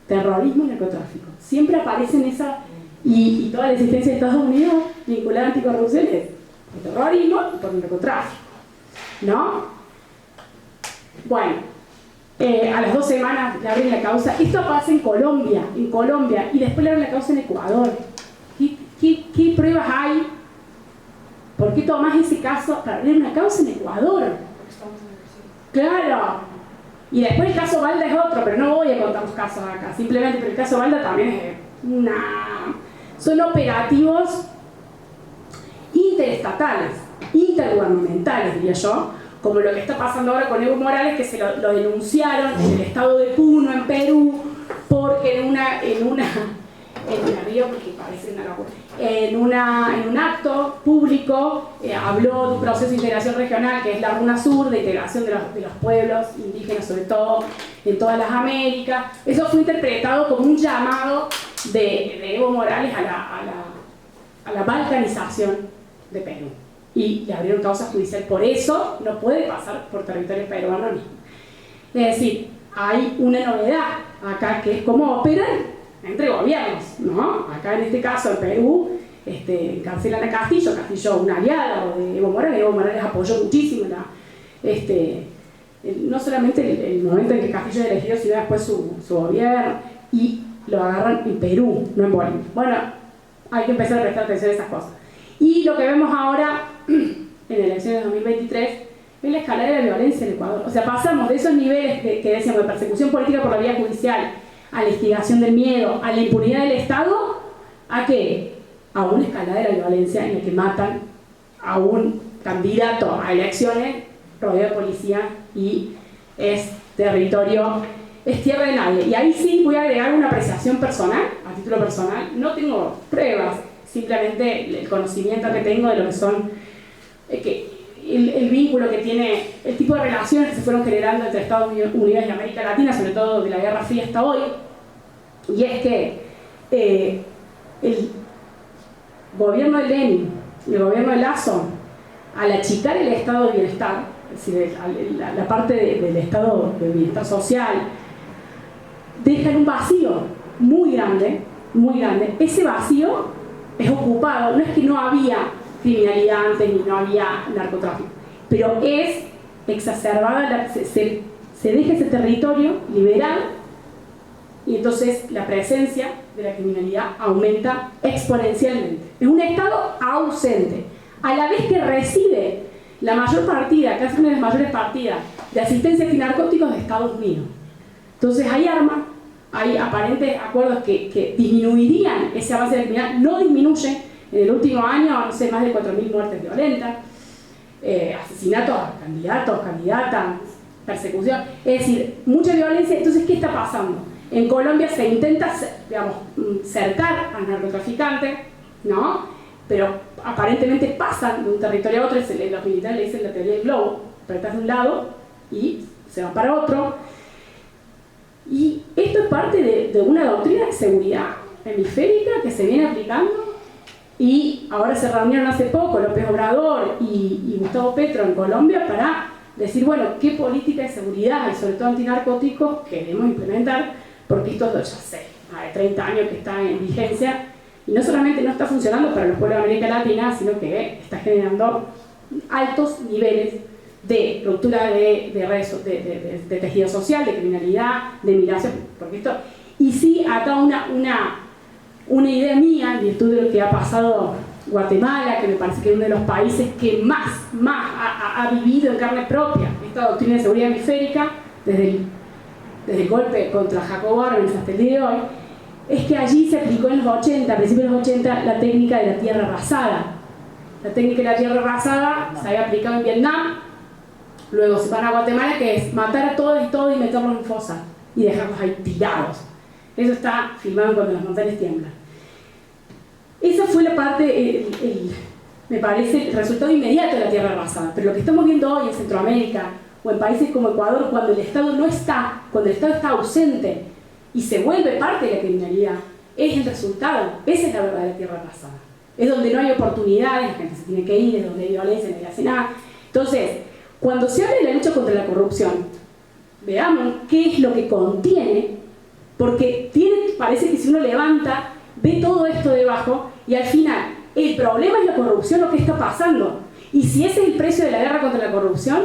terrorismo y narcotráfico. Siempre aparecen esa, y toda la existencia de Estados Unidos vinculada a anticorrupción es por terrorismo y por narcotráfico, ¿no? Bueno, a las 2 semanas le abren la causa. Esto pasa en Colombia, y después le abren la causa en Ecuador. ¿Qué pruebas hay? ¿Por qué tomás ese caso para abrir una causa en Ecuador? Claro. Y después el caso Balda es otro, pero no voy a contar los casos acá, simplemente, pero el caso Balda también es son operativos interestatales, intergubernamentales, diría yo, como lo que está pasando ahora con Evo Morales, que se lo denunciaron en el estado de Puno, en Perú, porque en un acto público habló de un proceso de integración regional que es la Runa Sur, de integración de los pueblos indígenas, sobre todo en todas las Américas. Eso fue interpretado como un llamado de Evo Morales a la balcanización de Perú, y le abrieron causa judicial por eso. No puede pasar por territorio peruano mismo. Es decir, hay una novedad acá, que es cómo operan entre gobiernos, ¿no? Acá en este caso en Perú encarcelan a Castillo, un aliado de Evo Morales apoyó muchísimo no solamente el momento en que Castillo es elegido, sino después su gobierno, y lo agarran en Perú, no en Bolivia. Bueno, hay que empezar a prestar atención a esas cosas. Y lo que vemos ahora en elecciones de 2023 es la escalada de la violencia en Ecuador. O sea, pasamos de esos niveles que decíamos de persecución política por la vía judicial, a la instigación del miedo, a la impunidad del Estado, ¿a qué? A una escalada de la violencia en la que matan a un candidato a elecciones rodeado de policía, y es territorio es tierra de nadie. Y ahí sí voy a agregar una apreciación personal, a título personal. No tengo pruebas, simplemente el conocimiento que tengo de lo que son, el vínculo que tiene, el tipo de relaciones que se fueron generando entre Estados Unidos y América Latina, sobre todo de la Guerra Fría hasta hoy. Y es que el gobierno de Lenin y el gobierno de Lazo, al achicar el estado de bienestar, es decir, la parte del estado de bienestar social, dejan un vacío muy grande, muy grande. Ese vacío es ocupado, no es que no había criminalidad antes ni no había narcotráfico, pero es exacerbada, se deja ese territorio liberado y entonces la presencia de la criminalidad aumenta exponencialmente. Es un estado ausente, a la vez que recibe la mayor partida, casi una de las mayores partidas de asistencia antinarcóticos de Estados Unidos. Entonces hay armas, hay aparentes acuerdos que disminuirían ese avance de la criminalidad, no disminuye. En el último año, no sé, más de 4.000 muertes violentas, asesinatos a candidatos, candidatas, persecución, es decir, mucha violencia. Entonces, ¿qué está pasando? En Colombia se intenta, digamos, cercar al narcotraficante, ¿no? Pero aparentemente pasan de un territorio a otro, los militares le dicen la teoría del globo, apretas de un lado y se van para otro. Y esto es parte de una doctrina de seguridad hemisférica que se viene aplicando. Y ahora se reunieron hace poco López Obrador y Gustavo Petro en Colombia para decir, bueno, qué política de seguridad y sobre todo antinarcóticos queremos implementar, porque esto ya sé, más de 30 años que está en vigencia y no solamente no está funcionando para los pueblos de América Latina, sino que está generando altos niveles de ruptura de redes, de tejido social, de criminalidad, de migración, porque esto, y sí, acá una idea mía, en virtud de lo que ha pasado Guatemala, que me parece que es uno de los países que más ha vivido en carne propia esta doctrina de seguridad hemisférica, desde el golpe contra Jacobo Arbenz hasta el día de hoy, es que allí se aplicó en los 80, a principios de los 80, la técnica de la tierra arrasada. La técnica de la tierra arrasada se había aplicado en Vietnam, luego se van a Guatemala, que es matar a todos y meterlos en fosas y dejarlos ahí tirados. Eso está filmado cuando las montañas tiemblan. Esa fue la parte, me parece, el resultado inmediato de la tierra arrasada. Pero lo que estamos viendo hoy en Centroamérica o en países como Ecuador, cuando el Estado no está, cuando el Estado está ausente y se vuelve parte de la criminalidad, es el resultado. Esa es la verdadera tierra arrasada. Es donde no hay oportunidades, la gente se tiene que ir, es donde hay violencia, nadie hace nada. Entonces, cuando se habla de la lucha contra la corrupción, veamos qué es lo que contiene, porque parece que si uno levanta, ve todo esto debajo y al final el problema es la corrupción, lo que está pasando. Y si ese es el precio de la guerra contra la corrupción,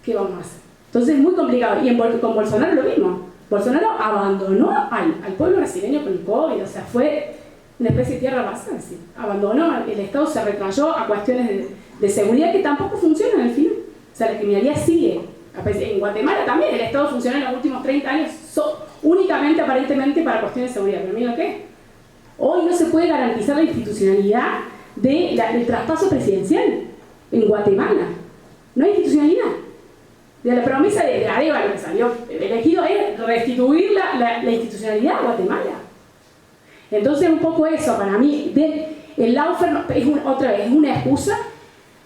¿qué vamos a hacer? Entonces es muy complicado. Y con Bolsonaro lo mismo. Bolsonaro abandonó al pueblo brasileño con el COVID, o sea, fue una especie de tierra arrasada, ¿sí? Abandonó, el Estado se retrayó a cuestiones de seguridad que tampoco funcionan al final. O sea, la criminalidad sigue. En Guatemala también el Estado funcionó en los últimos 30 años únicamente, aparentemente, para cuestiones de seguridad. Pero mira qué. Hoy no se puede garantizar la institucionalidad del traspaso presidencial en Guatemala. No hay institucionalidad. De la promesa de Arevalo que salió elegido es restituir la institucionalidad a Guatemala. Entonces, un poco eso, para mí, el lawfare es una excusa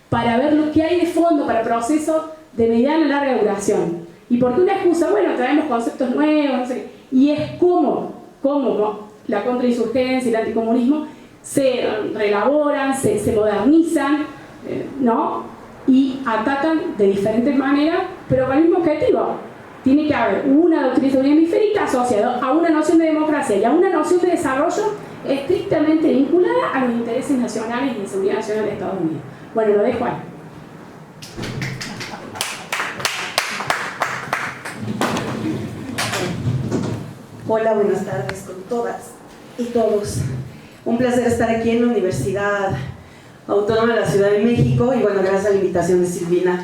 para ver lo que hay de fondo para procesos de mediana a larga duración. ¿Y por qué una excusa? Bueno, traemos conceptos nuevos, no sé qué. Y es cómo la contrainsurgencia y el anticomunismo se reelaboran, se modernizan, ¿no? Y atacan de diferentes maneras, pero con el mismo objetivo. Tiene que haber una doctrina de seguridad hemisférica asociada a una noción de democracia y a una noción de desarrollo estrictamente vinculada a los intereses nacionales y de seguridad nacional de Estados Unidos. Bueno, lo dejo ahí. Hola, buenas tardes con todas y todos. Un placer estar aquí en la Universidad Autónoma de la Ciudad de México y bueno, gracias a la invitación de Silvina,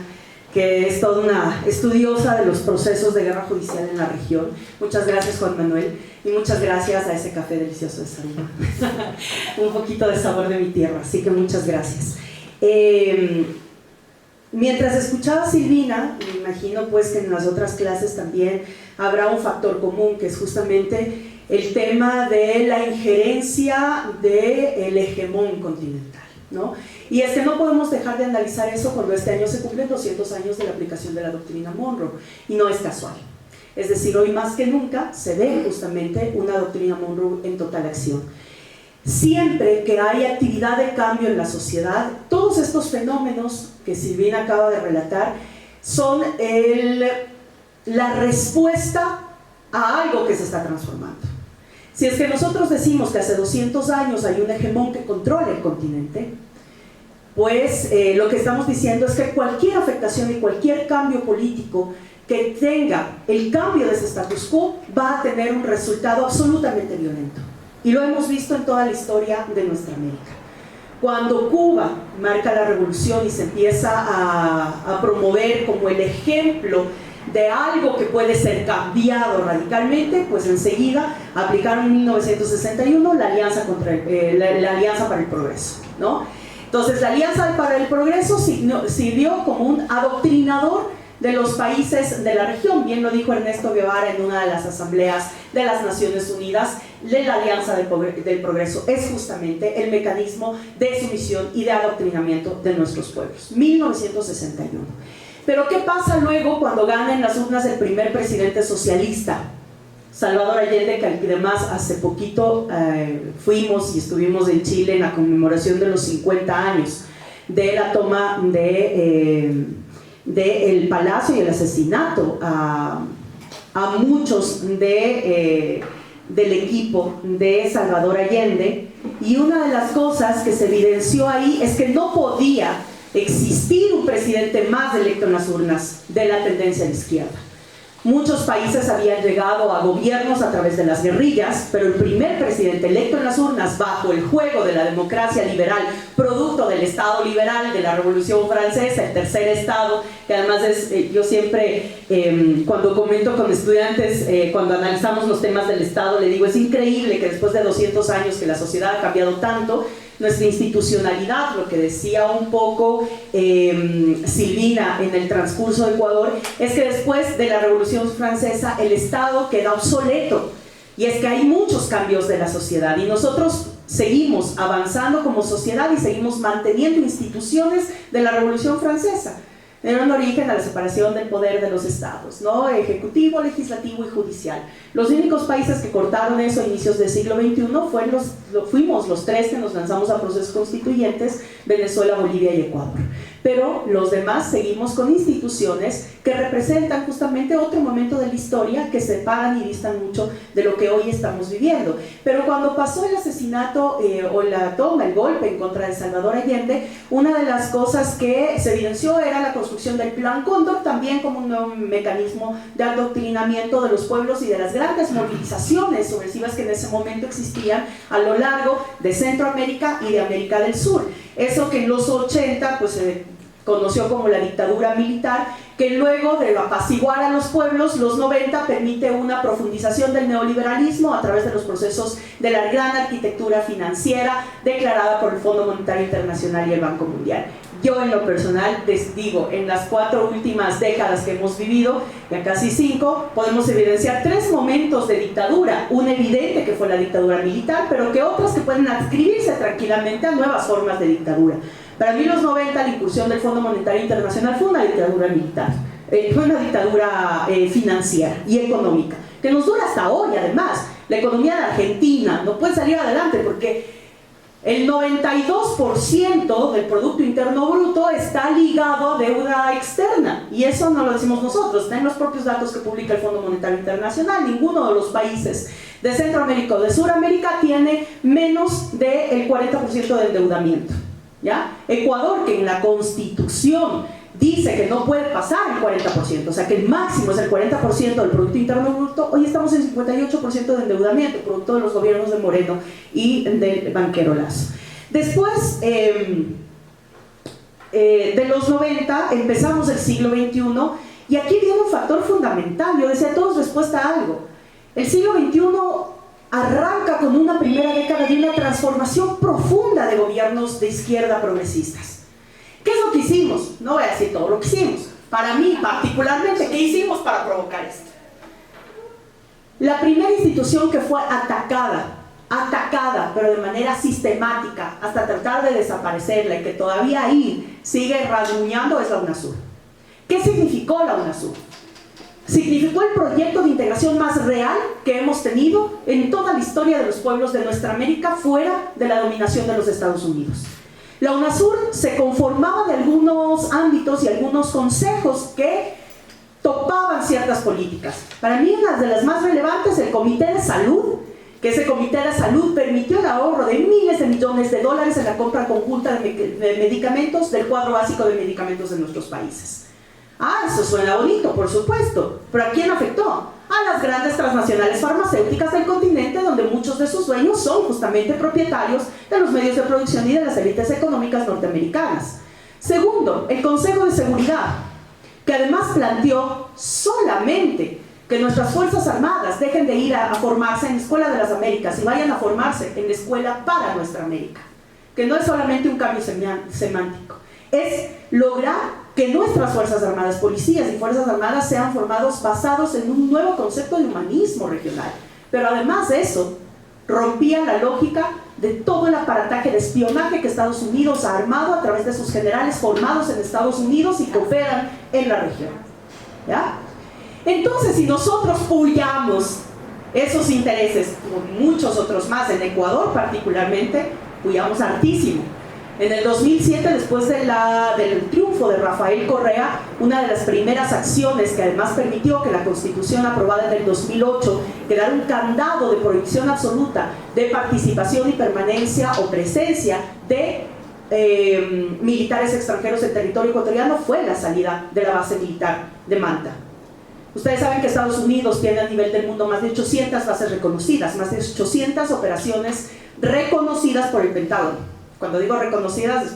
que es toda una estudiosa de los procesos de guerra judicial en la región. Muchas gracias, Juan Manuel, y muchas gracias a ese café delicioso de Saruma. Un poquito de sabor de mi tierra, así que muchas gracias. Mientras escuchaba a Silvina, me imagino pues que en las otras clases también habrá un factor común, que es justamente el tema de la injerencia del hegemón continental, ¿no? Y es que no podemos dejar de analizar eso cuando este año se cumplen 200 años de la aplicación de la doctrina Monroe, y no es casual. Es decir, hoy más que nunca se ve justamente una doctrina Monroe en total acción. Siempre que hay actividad de cambio en la sociedad, todos estos fenómenos que Silvina acaba de relatar son la respuesta a algo que se está transformando. Si es que nosotros decimos que hace 200 años hay un hegemón que controla el continente, pues lo que estamos diciendo es que cualquier afectación y cualquier cambio político que tenga el cambio de ese status quo va a tener un resultado absolutamente violento. Y lo hemos visto en toda la historia de nuestra América. Cuando Cuba marca la revolución y se empieza a promover como el ejemplo de algo que puede ser cambiado radicalmente, pues enseguida aplicaron en 1961 la Alianza, la Alianza para el Progreso, ¿no? Entonces la Alianza para el Progreso sirvió como un adoctrinador de los países de la región. Bien lo dijo Ernesto Guevara en una de las asambleas de las Naciones Unidas. La Alianza del Progreso es justamente el mecanismo de sumisión y de adoctrinamiento de nuestros pueblos. 1961. Pero ¿qué pasa luego cuando gana en las urnas el primer presidente socialista? Salvador Allende, que además hace poquito fuimos y estuvimos en Chile en la conmemoración de los 50 años de la toma del palacio y el asesinato a muchos del equipo de Salvador Allende. Y una de las cosas que se evidenció ahí es que no podía existir un presidente más electo en las urnas de la tendencia de izquierda. Muchos países habían llegado a gobiernos a través de las guerrillas, pero el primer presidente electo en las urnas bajo el juego de la democracia liberal, producto del Estado liberal, de la Revolución Francesa, el tercer Estado, que además es, yo siempre cuando comento con estudiantes, cuando analizamos los temas del Estado, le digo, es increíble que después de 200 años que la sociedad ha cambiado tanto, nuestra institucionalidad, lo que decía un poco Silvina en el transcurso de Ecuador, es que después de la Revolución Francesa el Estado queda obsoleto, y es que hay muchos cambios de la sociedad y nosotros seguimos avanzando como sociedad y seguimos manteniendo instituciones de la Revolución Francesa. Dieron origen a la separación del poder de los estados, ¿no? Ejecutivo, legislativo y judicial. Los únicos países que cortaron eso a inicios del siglo XXI fuimos los tres que nos lanzamos a procesos constituyentes: Venezuela, Bolivia y Ecuador. Pero los demás seguimos con instituciones que representan justamente otro momento de la historia, que separan y distan mucho de lo que hoy estamos viviendo. Pero cuando pasó el asesinato o la toma, el golpe en contra de Salvador Allende, una de las cosas que se evidenció era la construcción del Plan Cóndor, también como un nuevo mecanismo de adoctrinamiento de los pueblos y de las grandes movilizaciones subversivas que en ese momento existían a lo largo de Centroamérica y de América del Sur. Eso que en los 80 pues se conoció como la dictadura militar, que luego de apaciguar a los pueblos, los 90 permite una profundización del neoliberalismo a través de los procesos de la gran arquitectura financiera declarada por el Fondo Monetario Internacional y el Banco Mundial. Yo en lo personal les digo, en las 4 últimas décadas que hemos vivido, ya casi 5, podemos evidenciar 3 momentos de dictadura, una evidente que fue la dictadura militar, pero que otras que pueden adscribirse tranquilamente a nuevas formas de dictadura. Para mí los 90, la incursión del Fondo Monetario Internacional fue una dictadura militar, fue una dictadura financiera y económica, que nos dura hasta hoy. Además, la economía de Argentina no puede salir adelante porque el 92% del Producto Interno Bruto está ligado a deuda externa, y eso no lo decimos nosotros, está en los propios datos que publica el Fondo Monetario Internacional. Ninguno de los países de Centroamérica o de Suramérica tiene menos del 40% de endeudamiento, ¿ya? Ecuador, que en la Constitución dice que no puede pasar el 40%, o sea que el máximo es el 40% del Producto Interno Bruto, hoy estamos en 58% de endeudamiento, producto de los gobiernos de Moreno y del banquero Lazo. Después de los 90 empezamos el siglo XXI, y aquí viene un factor fundamental. Yo decía, todos respuesta a algo. El siglo XXI arranca con una primera década de una transformación profunda de gobiernos de izquierda progresistas. ¿Qué es lo que hicimos? No voy a decir todo lo que hicimos. Para mí, particularmente, ¿qué hicimos para provocar esto? La primera institución que fue atacada, pero de manera sistemática, hasta tratar de desaparecerla y que todavía ahí sigue rasguñando, es la UNASUR. ¿Qué significó la UNASUR? Significó el proyecto de integración más real que hemos tenido en toda la historia de los pueblos de nuestra América fuera de la dominación de los Estados Unidos. La UNASUR se conformaba de algunos ámbitos y algunos consejos que topaban ciertas políticas. Para mí, una de las más relevantes, el Comité de Salud, que ese Comité de Salud permitió el ahorro de miles de millones de dólares en la compra conjunta de medicamentos, del cuadro básico de medicamentos de nuestros países. Eso suena bonito, por supuesto, pero ¿a quién afectó? A las grandes transnacionales farmacéuticas del continente, donde muchos de sus dueños son justamente propietarios de los medios de producción y de las élites económicas norteamericanas. Segundo, el Consejo de Seguridad, que además planteó solamente que nuestras Fuerzas Armadas dejen de ir a formarse en la Escuela de las Américas y vayan a formarse en la Escuela para Nuestra América, que no es solamente un cambio semántico, es lograr que nuestras Fuerzas Armadas, policías y Fuerzas Armadas sean formados basados en un nuevo concepto de humanismo regional. Pero además de eso, rompía la lógica de todo el aparataje de espionaje que Estados Unidos ha armado a través de sus generales formados en Estados Unidos y que operan en la región. ¿Ya? Entonces, si nosotros puyamos esos intereses, como muchos otros más, en Ecuador particularmente, puyamos hartísimo. En el 2007, después del triunfo de Rafael Correa, una de las primeras acciones que además permitió que la Constitución aprobada en el 2008 quedara un candado de prohibición absoluta de participación y permanencia o presencia de militares extranjeros en territorio ecuatoriano, fue la salida de la base militar de Manta. Ustedes saben que Estados Unidos tiene a nivel del mundo más de 800 bases reconocidas, más de 800 operaciones reconocidas por el Pentágono. Cuando digo reconocidas,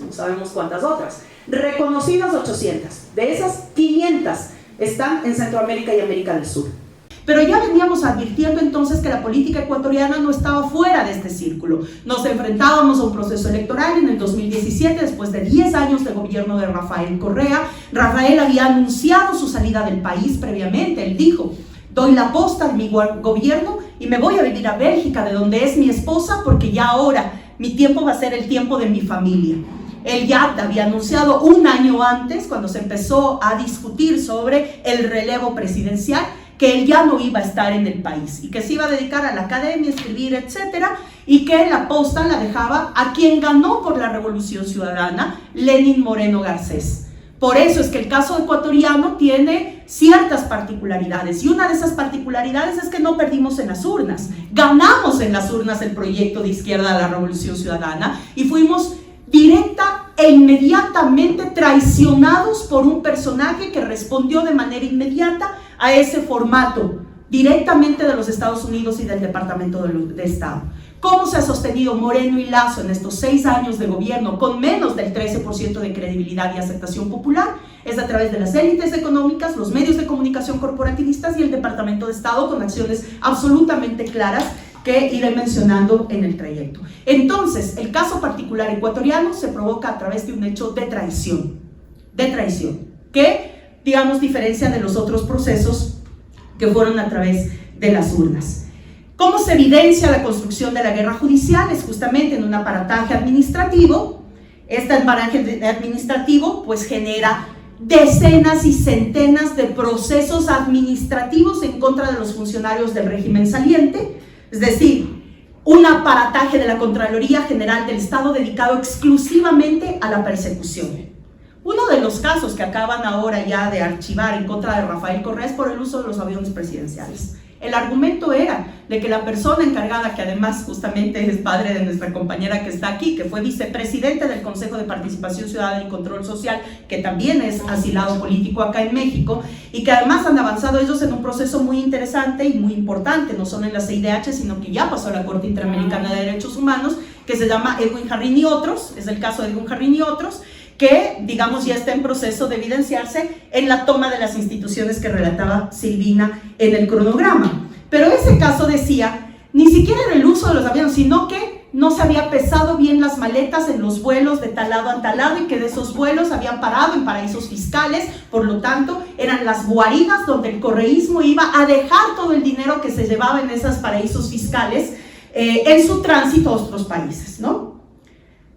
no sabemos cuántas otras. Reconocidas 800. De esas, 500 están en Centroamérica y América del Sur. Pero ya veníamos advirtiendo entonces que la política ecuatoriana no estaba fuera de este círculo. Nos enfrentábamos a un proceso electoral en el 2017, después de 10 años de gobierno de Rafael Correa. Rafael había anunciado su salida del país previamente. Él dijo: doy la posta de mi gobierno y me voy a vivir a Bélgica, de donde es mi esposa, porque ya ahora mi tiempo va a ser el tiempo de mi familia. Él ya había anunciado un año antes, cuando se empezó a discutir sobre el relevo presidencial, que él ya no iba a estar en el país y que se iba a dedicar a la academia, escribir, etcétera, y que la posta la dejaba a quien ganó por la Revolución Ciudadana, Lenín Moreno Garcés. Por eso es que el caso ecuatoriano tiene ciertas particularidades, y una de esas particularidades es que no perdimos en las urnas, ganamos en las urnas el proyecto de izquierda de la Revolución Ciudadana y fuimos directa e inmediatamente traicionados por un personaje que respondió de manera inmediata a ese formato, directamente de los Estados Unidos y del Departamento de Estado. ¿Cómo se ha sostenido Moreno y Lasso en estos 6 años de gobierno con menos del 13% de credibilidad y aceptación popular? Es a través de las élites económicas, los medios de comunicación corporativistas y el Departamento de Estado, con acciones absolutamente claras que iré mencionando en el trayecto. Entonces, el caso particular ecuatoriano se provoca a través de un hecho de traición, que, digamos, diferencia de los otros procesos que fueron a través de las urnas. ¿Cómo se evidencia la construcción de la guerra judicial? Es justamente en un aparataje administrativo. Este aparataje administrativo pues genera decenas y centenas de procesos administrativos en contra de los funcionarios del régimen saliente, es decir, un aparataje de la Contraloría General del Estado dedicado exclusivamente a la persecución. Uno de los casos que acaban ahora ya de archivar en contra de Rafael Correa es por el uso de los aviones presidenciales. El argumento era de que la persona encargada, que además justamente es padre de nuestra compañera que está aquí, que fue vicepresidente del Consejo de Participación Ciudadana y Control Social, que también es asilado político acá en México, y que además han avanzado ellos en un proceso muy interesante y muy importante, no solo en la CIDH, sino que ya pasó a la Corte Interamericana de Derechos Humanos, que se llama Edwin Jarrín y otros, es el caso de Edwin Jarrín y otros, que, digamos, ya está en proceso de evidenciarse en la toma de las instituciones que relataba Silvina en el cronograma. Pero ese caso decía ni siquiera era el uso de los aviones, sino que no se había pesado bien las maletas en los vuelos de tal lado a tal lado y que de esos vuelos habían parado en paraísos fiscales. Por lo tanto, eran las guaridas donde el correísmo iba a dejar todo el dinero que se llevaba en esos paraísos fiscales en su tránsito a otros países, ¿no?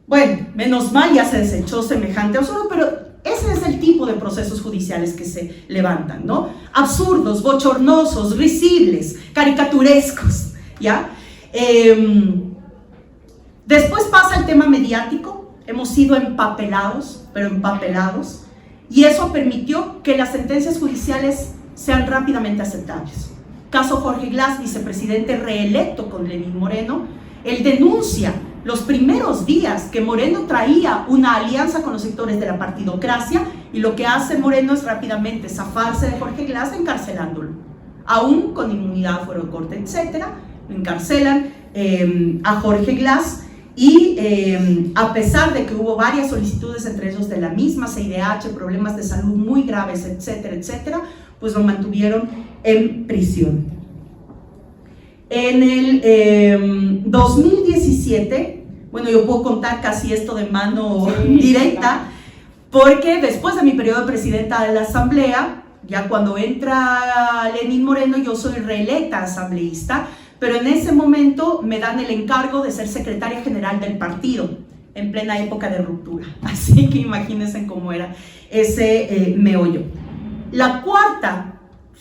Bueno, menos mal ya se desechó semejante absurdo, pero ese es el tipo de procesos judiciales que se levantan, ¿no? Absurdos, bochornosos, risibles, caricaturescos, ¿ya? Después pasa el tema mediático, hemos sido empapelados, pero empapelados, y eso permitió que las sentencias judiciales sean rápidamente aceptables. Caso Jorge Glass, vicepresidente reelecto con Lenín Moreno, él denuncia los primeros días que Moreno traía una alianza con los sectores de la partidocracia, y lo que hace Moreno es rápidamente zafarse de Jorge Glass encarcelándolo, aún con inmunidad fuera de corte, etc. Encarcelan a Jorge Glass. Y a pesar de que hubo varias solicitudes, entre ellos de la misma CIDH, problemas de salud muy graves, etcétera, etcétera, pues lo mantuvieron en prisión. En el 2017, bueno, yo puedo contar casi esto de mano directa, porque después de mi periodo de presidenta de la Asamblea, ya cuando entra Lenín Moreno, yo soy reelecta asambleísta, pero en ese momento me dan el encargo de ser secretaria general del partido, en plena época de ruptura. Así que imagínense cómo era ese meollo.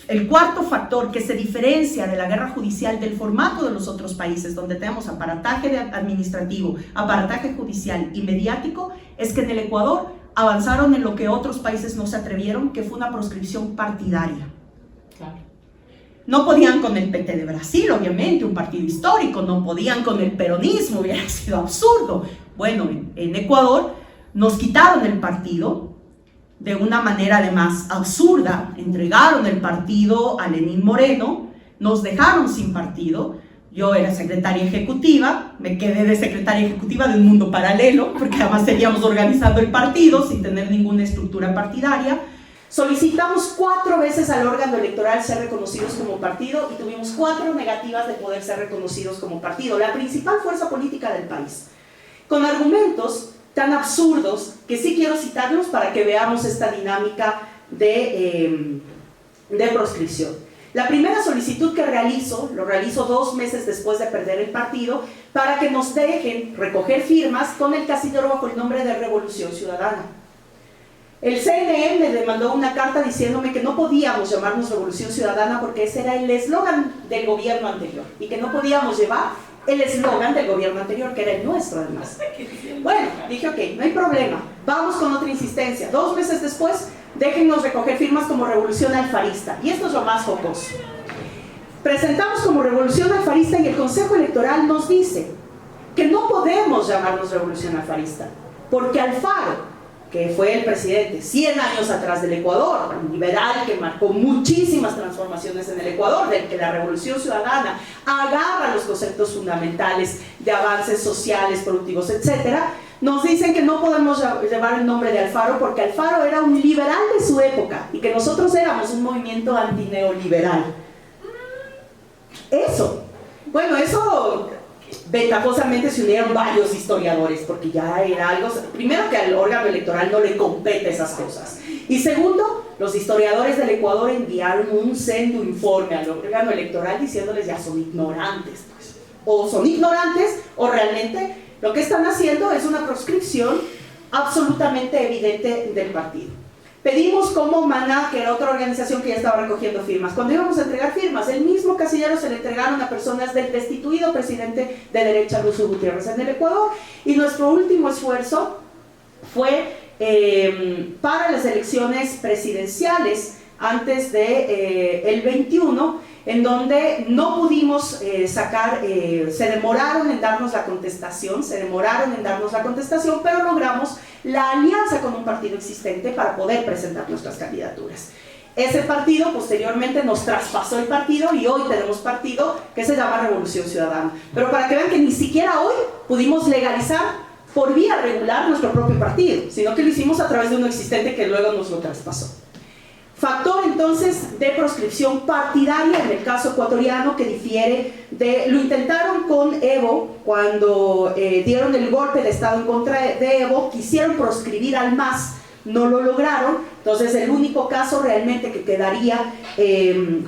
El cuarto factor que se diferencia de la guerra judicial del formato de los otros países, donde tenemos aparataje administrativo, aparataje judicial y mediático, es que en el Ecuador avanzaron en lo que otros países no se atrevieron, que fue una proscripción partidaria. Claro. No podían con el PT de Brasil, obviamente, un partido histórico, no podían con el peronismo, hubiera sido absurdo. Bueno, en Ecuador nos quitaron el partido de una manera además absurda, entregaron el partido a Lenín Moreno, nos dejaron sin partido. Yo era secretaria ejecutiva, me quedé de secretaria ejecutiva de un mundo paralelo, porque además seguíamos organizando el partido sin tener ninguna estructura partidaria. Solicitamos 4 veces al órgano electoral ser reconocidos como partido y tuvimos 4 negativas de poder ser reconocidos como partido, la principal fuerza política del país, con argumentos tan absurdos que sí quiero citarlos para que veamos esta dinámica de proscripción. La primera solicitud que lo realizo 2 meses después de perder el partido, para que nos dejen recoger firmas con el casillero bajo el nombre de Revolución Ciudadana. El CNE me demandó una carta diciéndome que no podíamos llamarnos Revolución Ciudadana porque ese era el eslogan del gobierno anterior, y que no podíamos llevar el eslogan del gobierno anterior, que era el nuestro además. Bueno, dije ok, no hay problema, vamos con otra insistencia. 2 meses después, déjennos recoger firmas como Revolución Alfarista, y esto es lo más jocoso. Presentamos como Revolución Alfarista y el Consejo Electoral nos dice que no podemos llamarnos Revolución Alfarista, porque Alfaro, que fue el presidente 100 años atrás del Ecuador, un liberal que marcó muchísimas transformaciones en el Ecuador, del que la Revolución Ciudadana agarra los conceptos fundamentales de avances sociales, productivos, etc., nos dicen que no podemos llevar el nombre de Alfaro porque Alfaro era un liberal de su época y que nosotros éramos un movimiento antineoliberal. Eso, bueno, eso ventajosamente se unieron varios historiadores, porque ya era algo, primero que al órgano electoral no le compete esas cosas, y segundo, los historiadores del Ecuador enviaron un sendo informe al órgano electoral diciéndoles ya son ignorantes, pues. O son ignorantes o realmente lo que están haciendo es una proscripción absolutamente evidente del partido. Pedimos como Maná, que era otra organización que ya estaba recogiendo firmas. Cuando íbamos a entregar firmas, el mismo casillero se le entregaron a personas del destituido presidente de derecha, Lucio Gutiérrez, en el Ecuador. Y nuestro último esfuerzo fue para las elecciones presidenciales antes del 21, en donde no pudimos sacar, se demoraron en darnos la contestación, pero logramos la alianza con un partido existente para poder presentar nuestras candidaturas. Ese partido posteriormente nos traspasó el partido y hoy tenemos partido que se llama Revolución Ciudadana. Pero para que vean que ni siquiera hoy pudimos legalizar por vía regular nuestro propio partido, sino que lo hicimos a través de uno existente que luego nos lo traspasó. Factor entonces de proscripción partidaria en el caso ecuatoriano, que difiere de, lo intentaron con Evo cuando dieron el golpe de estado en contra de Evo, quisieron proscribir al MAS, no lo lograron. Entonces el único caso realmente que quedaría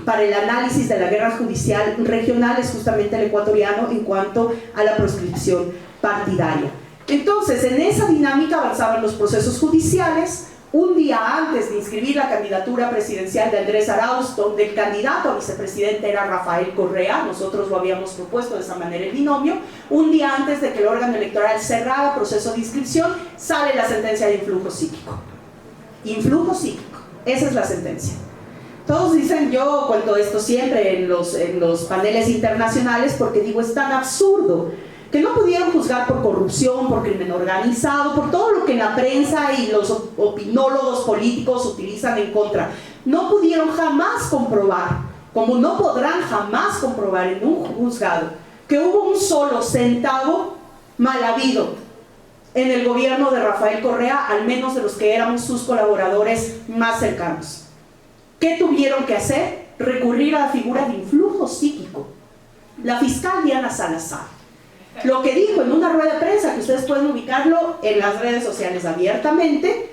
para el análisis de la guerra judicial regional es justamente el ecuatoriano en cuanto a la proscripción partidaria. Entonces en esa dinámica avanzaban los procesos judiciales. Un día antes de inscribir la candidatura presidencial de Andrés Arauz, donde el candidato a vicepresidente era Rafael Correa, nosotros lo habíamos propuesto de esa manera el binomio, un día antes de que el órgano electoral cerrara proceso de inscripción, sale la sentencia de influjo psíquico. Influjo psíquico, esa es la sentencia. Todos dicen, yo cuento esto siempre en los paneles internacionales porque digo, es tan absurdo que no pudieron juzgar por corrupción, por crimen organizado, por todo lo que la prensa y los opinólogos políticos utilizan en contra. No pudieron jamás comprobar, como no podrán jamás comprobar en un juzgado, que hubo un solo centavo mal habido en el gobierno de Rafael Correa, al menos de los que éramos sus colaboradores más cercanos. ¿Qué tuvieron que hacer? Recurrir a la figura de influjo psíquico. La fiscal Diana Salazar lo que dijo en una rueda de prensa, que ustedes pueden ubicarlo en las redes sociales abiertamente,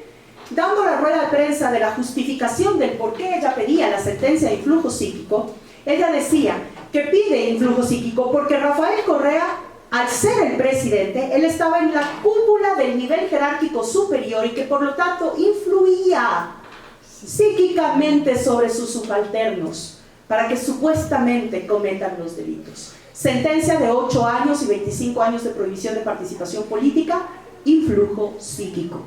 dando la rueda de prensa de la justificación del por qué ella pedía la sentencia de influjo psíquico, ella decía que pide influjo psíquico porque Rafael Correa, al ser el presidente, él estaba en la cúpula del nivel jerárquico superior y que por lo tanto influía psíquicamente sobre sus subalternos para que supuestamente cometan los delitos. Sentencia de 8 años y 25 años de prohibición de participación política, influjo psíquico.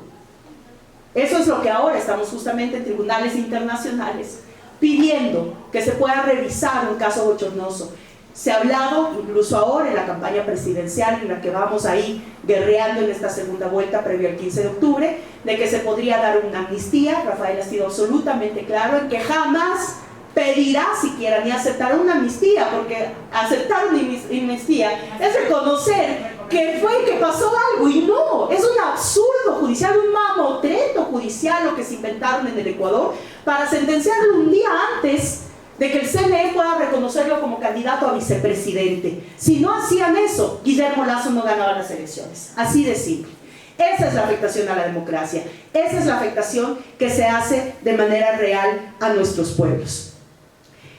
Eso es lo que ahora estamos justamente en tribunales internacionales pidiendo que se pueda revisar un caso bochornoso. Se ha hablado, incluso ahora en la campaña presidencial en la que vamos ahí guerreando en esta segunda vuelta previo al 15 de octubre, de que se podría dar una amnistía. Rafael ha sido absolutamente claro en que jamás pedirá siquiera ni aceptará una amnistía, porque aceptar una amnistía es reconocer que fue que pasó algo, y no, es un absurdo judicial, un mamotreto judicial lo que se inventaron en el Ecuador para sentenciarlo un día antes de que el CNE pueda reconocerlo como candidato a vicepresidente. Si no hacían eso, Guillermo Lasso no ganaba las elecciones, así de simple. Esa es la afectación a la democracia, esa es la afectación que se hace de manera real a nuestros pueblos.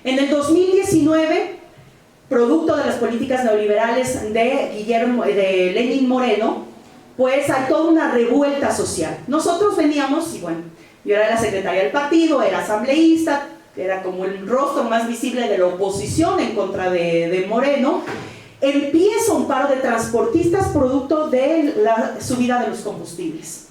En el 2019, producto de las políticas neoliberales de Lenín Moreno, pues hay toda una revuelta social. Nosotros veníamos, y bueno, yo era la secretaria del partido, era asambleísta, era como el rostro más visible de la oposición en contra de Moreno. Empieza un paro de transportistas producto de la subida de los combustibles.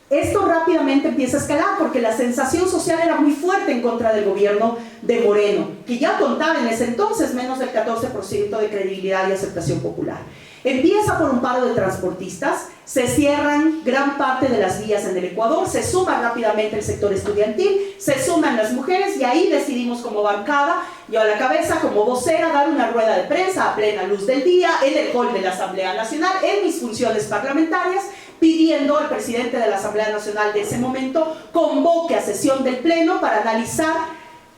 Esto rápidamente empieza a escalar porque la sensación social era muy fuerte en contra del gobierno de Moreno, que ya contaba en ese entonces menos del 14% de credibilidad y aceptación popular. Empieza por un paro de transportistas, se cierran gran parte de las vías en el Ecuador, se suma rápidamente el sector estudiantil, se suman las mujeres, y ahí decidimos como bancada, yo a la cabeza como vocera, dar una rueda de prensa a plena luz del día en el hall de la Asamblea Nacional, en mis funciones parlamentarias, pidiendo al presidente de la Asamblea Nacional de ese momento convoque a sesión del Pleno para analizar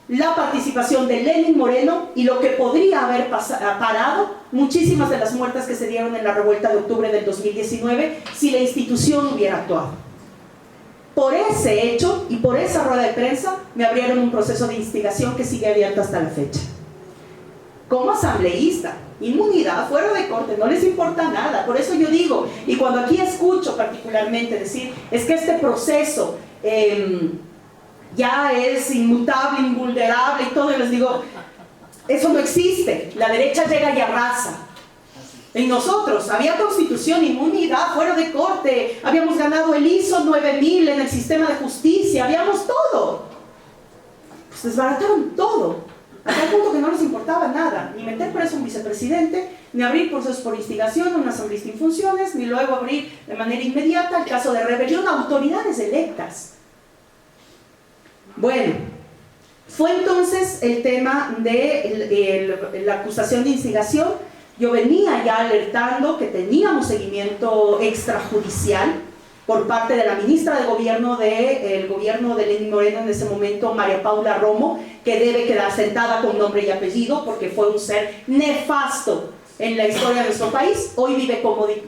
la participación de Lenín Moreno y lo que podría haber parado muchísimas de las muertes que se dieron en la revuelta de octubre del 2019 si la institución hubiera actuado. Por ese hecho y por esa rueda de prensa me abrieron un proceso de investigación que sigue abierto hasta la fecha. Como asambleísta, inmunidad, fuera de corte, no les importa nada. Por eso yo digo, y cuando aquí escucho particularmente decir, es que este proceso ya es inmutable, invulnerable y todo, y les digo, eso no existe. La derecha llega y arrasa. En nosotros había constitución, inmunidad, fuera de corte, habíamos ganado el ISO 9000 en el sistema de justicia, habíamos todo. Pues desbarataron todo. A tal punto que no les importaba nada, ni meter preso a un vicepresidente, ni abrir procesos por instigación a un asambleísta en funciones, ni luego abrir de manera inmediata el caso de rebelión a autoridades electas. Bueno, fue entonces el tema de la acusación de instigación. Yo venía ya alertando que teníamos seguimiento extrajudicial por parte de la ministra de gobierno del gobierno de Lenín Moreno en ese momento, María Paula Romo, que debe quedar sentada con nombre y apellido porque fue un ser nefasto en la historia de nuestro país. Hoy vive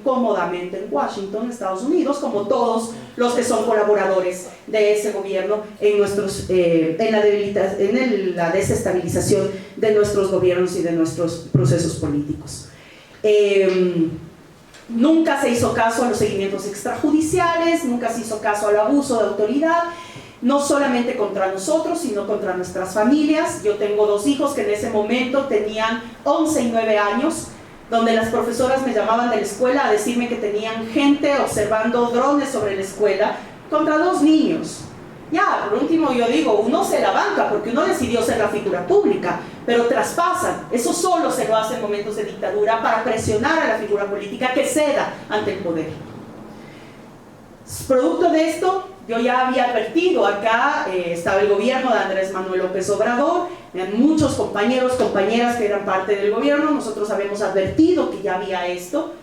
cómodamente en Washington, Estados Unidos, como todos los que son colaboradores de ese gobierno en la desestabilización de nuestros gobiernos y de nuestros procesos políticos. Nunca se hizo caso a los seguimientos extrajudiciales, nunca se hizo caso al abuso de autoridad, no solamente contra nosotros, sino contra nuestras familias. Yo tengo 2 hijos que en ese momento tenían 11 y 9 años, donde las profesoras me llamaban de la escuela a decirme que tenían gente observando drones sobre la escuela contra 2 niños. Ya, por último yo digo, uno se la banca porque uno decidió ser la figura pública, pero traspasan. Eso solo se lo hace en momentos de dictadura para presionar a la figura política que ceda ante el poder. Producto de esto, yo ya había advertido, acá estaba el gobierno de Andrés Manuel López Obrador, muchos compañeros, compañeras que eran parte del gobierno, nosotros habíamos advertido que ya había esto.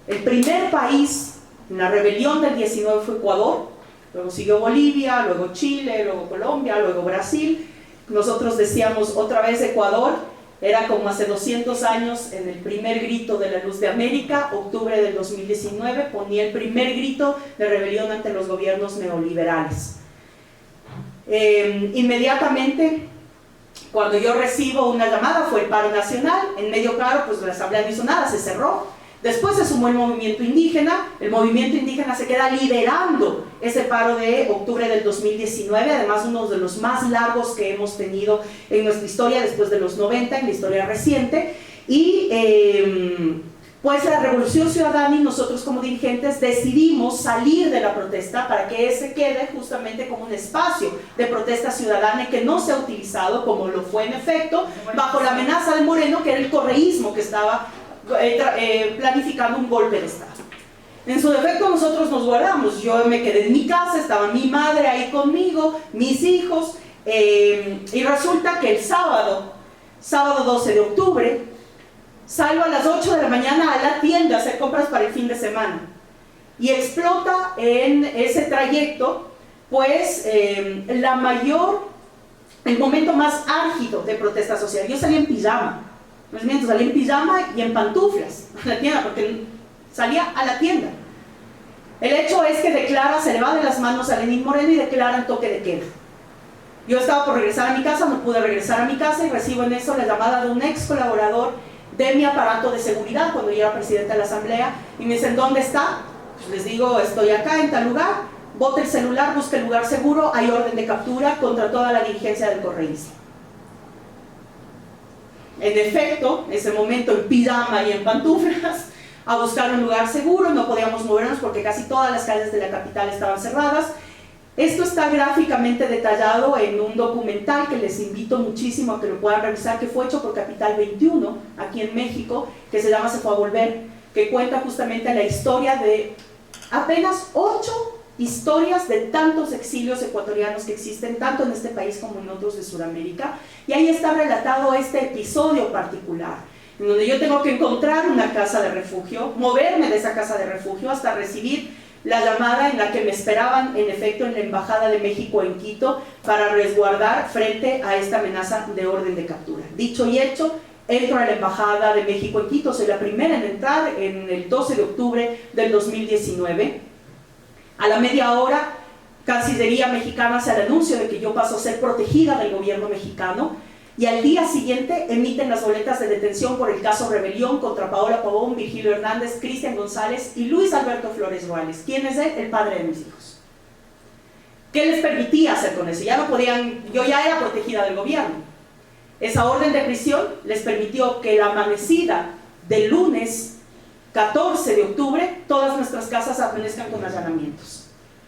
El primer país en la rebelión del 19 fue Ecuador, luego siguió Bolivia, luego Chile, luego Colombia, luego Brasil. Nosotros decíamos otra vez Ecuador, era como hace 200 años en el primer grito de la luz de América, octubre del 2019, ponía el primer grito de rebelión ante los gobiernos neoliberales. Inmediatamente, cuando yo recibo una llamada, fue el paro nacional, en medio paro, pues la asamblea no hizo nada, se cerró. Después se sumó el movimiento indígena se queda liderando ese paro de octubre del 2019, además uno de los más largos que hemos tenido en nuestra historia después de los 90, en la historia reciente, y pues la Revolución Ciudadana y nosotros como dirigentes decidimos salir de la protesta para que ese quede justamente como un espacio de protesta ciudadana y que no se ha utilizado, como lo fue en efecto, bajo la amenaza de Moreno, que era el correísmo que estaba planificando un golpe de Estado. En su defecto nosotros nos guardamos, yo me quedé en mi casa, estaba mi madre ahí conmigo, mis hijos, y resulta que el sábado 12 de octubre, salgo a las 8 de la mañana a la tienda a hacer compras para el fin de semana, y explota en ese trayecto, pues, el momento más álgido de protesta social. Yo salí en pijama, salí en pijama y en pantuflas a la tienda, porque salía a la tienda. El hecho es que se le va de las manos a Lenín Moreno y declaran toque de queda. Yo estaba por regresar a mi casa, no pude regresar a mi casa, y recibo en eso la llamada de un ex colaborador de mi aparato de seguridad cuando yo era presidenta de la asamblea, y me dicen, ¿dónde está? Pues les digo, estoy acá en tal lugar, bote el celular, busque el lugar seguro, hay orden de captura contra toda la dirigencia del correísmo. En efecto, en ese momento en pijama y en pantuflas, a buscar un lugar seguro, no podíamos movernos porque casi todas las calles de la capital estaban cerradas. Esto está gráficamente detallado en un documental que les invito muchísimo a que lo puedan revisar, que fue hecho por Capital 21, aquí en México, que se llama Se fue a volver, que cuenta justamente la historia de apenas 8 historias de tantos exilios ecuatorianos que existen, tanto en este país como en otros de Sudamérica, y ahí está relatado este episodio particular, en donde yo tengo que encontrar una casa de refugio, moverme de esa casa de refugio hasta recibir la llamada en la que me esperaban, en efecto, en la Embajada de México en Quito, para resguardar frente a esta amenaza de orden de captura. Dicho y hecho, entro a la Embajada de México en Quito, soy la primera en entrar en el 12 de octubre del 2019. A la media hora, Cancillería mexicana hace el anuncio de que yo paso a ser protegida del gobierno mexicano, y al día siguiente emiten las boletas de detención por el caso Rebelión contra Paola Pavón, Virgilio Hernández, Cristian González y Luis Alberto Flores Ruales. ¿Quién es él? El padre de mis hijos. ¿Qué les permitía hacer con eso? Ya no podían, yo ya era protegida del gobierno. Esa orden de prisión les permitió que la amanecida del lunes 14 de octubre, todas nuestras casas amanezcan con allanamientos.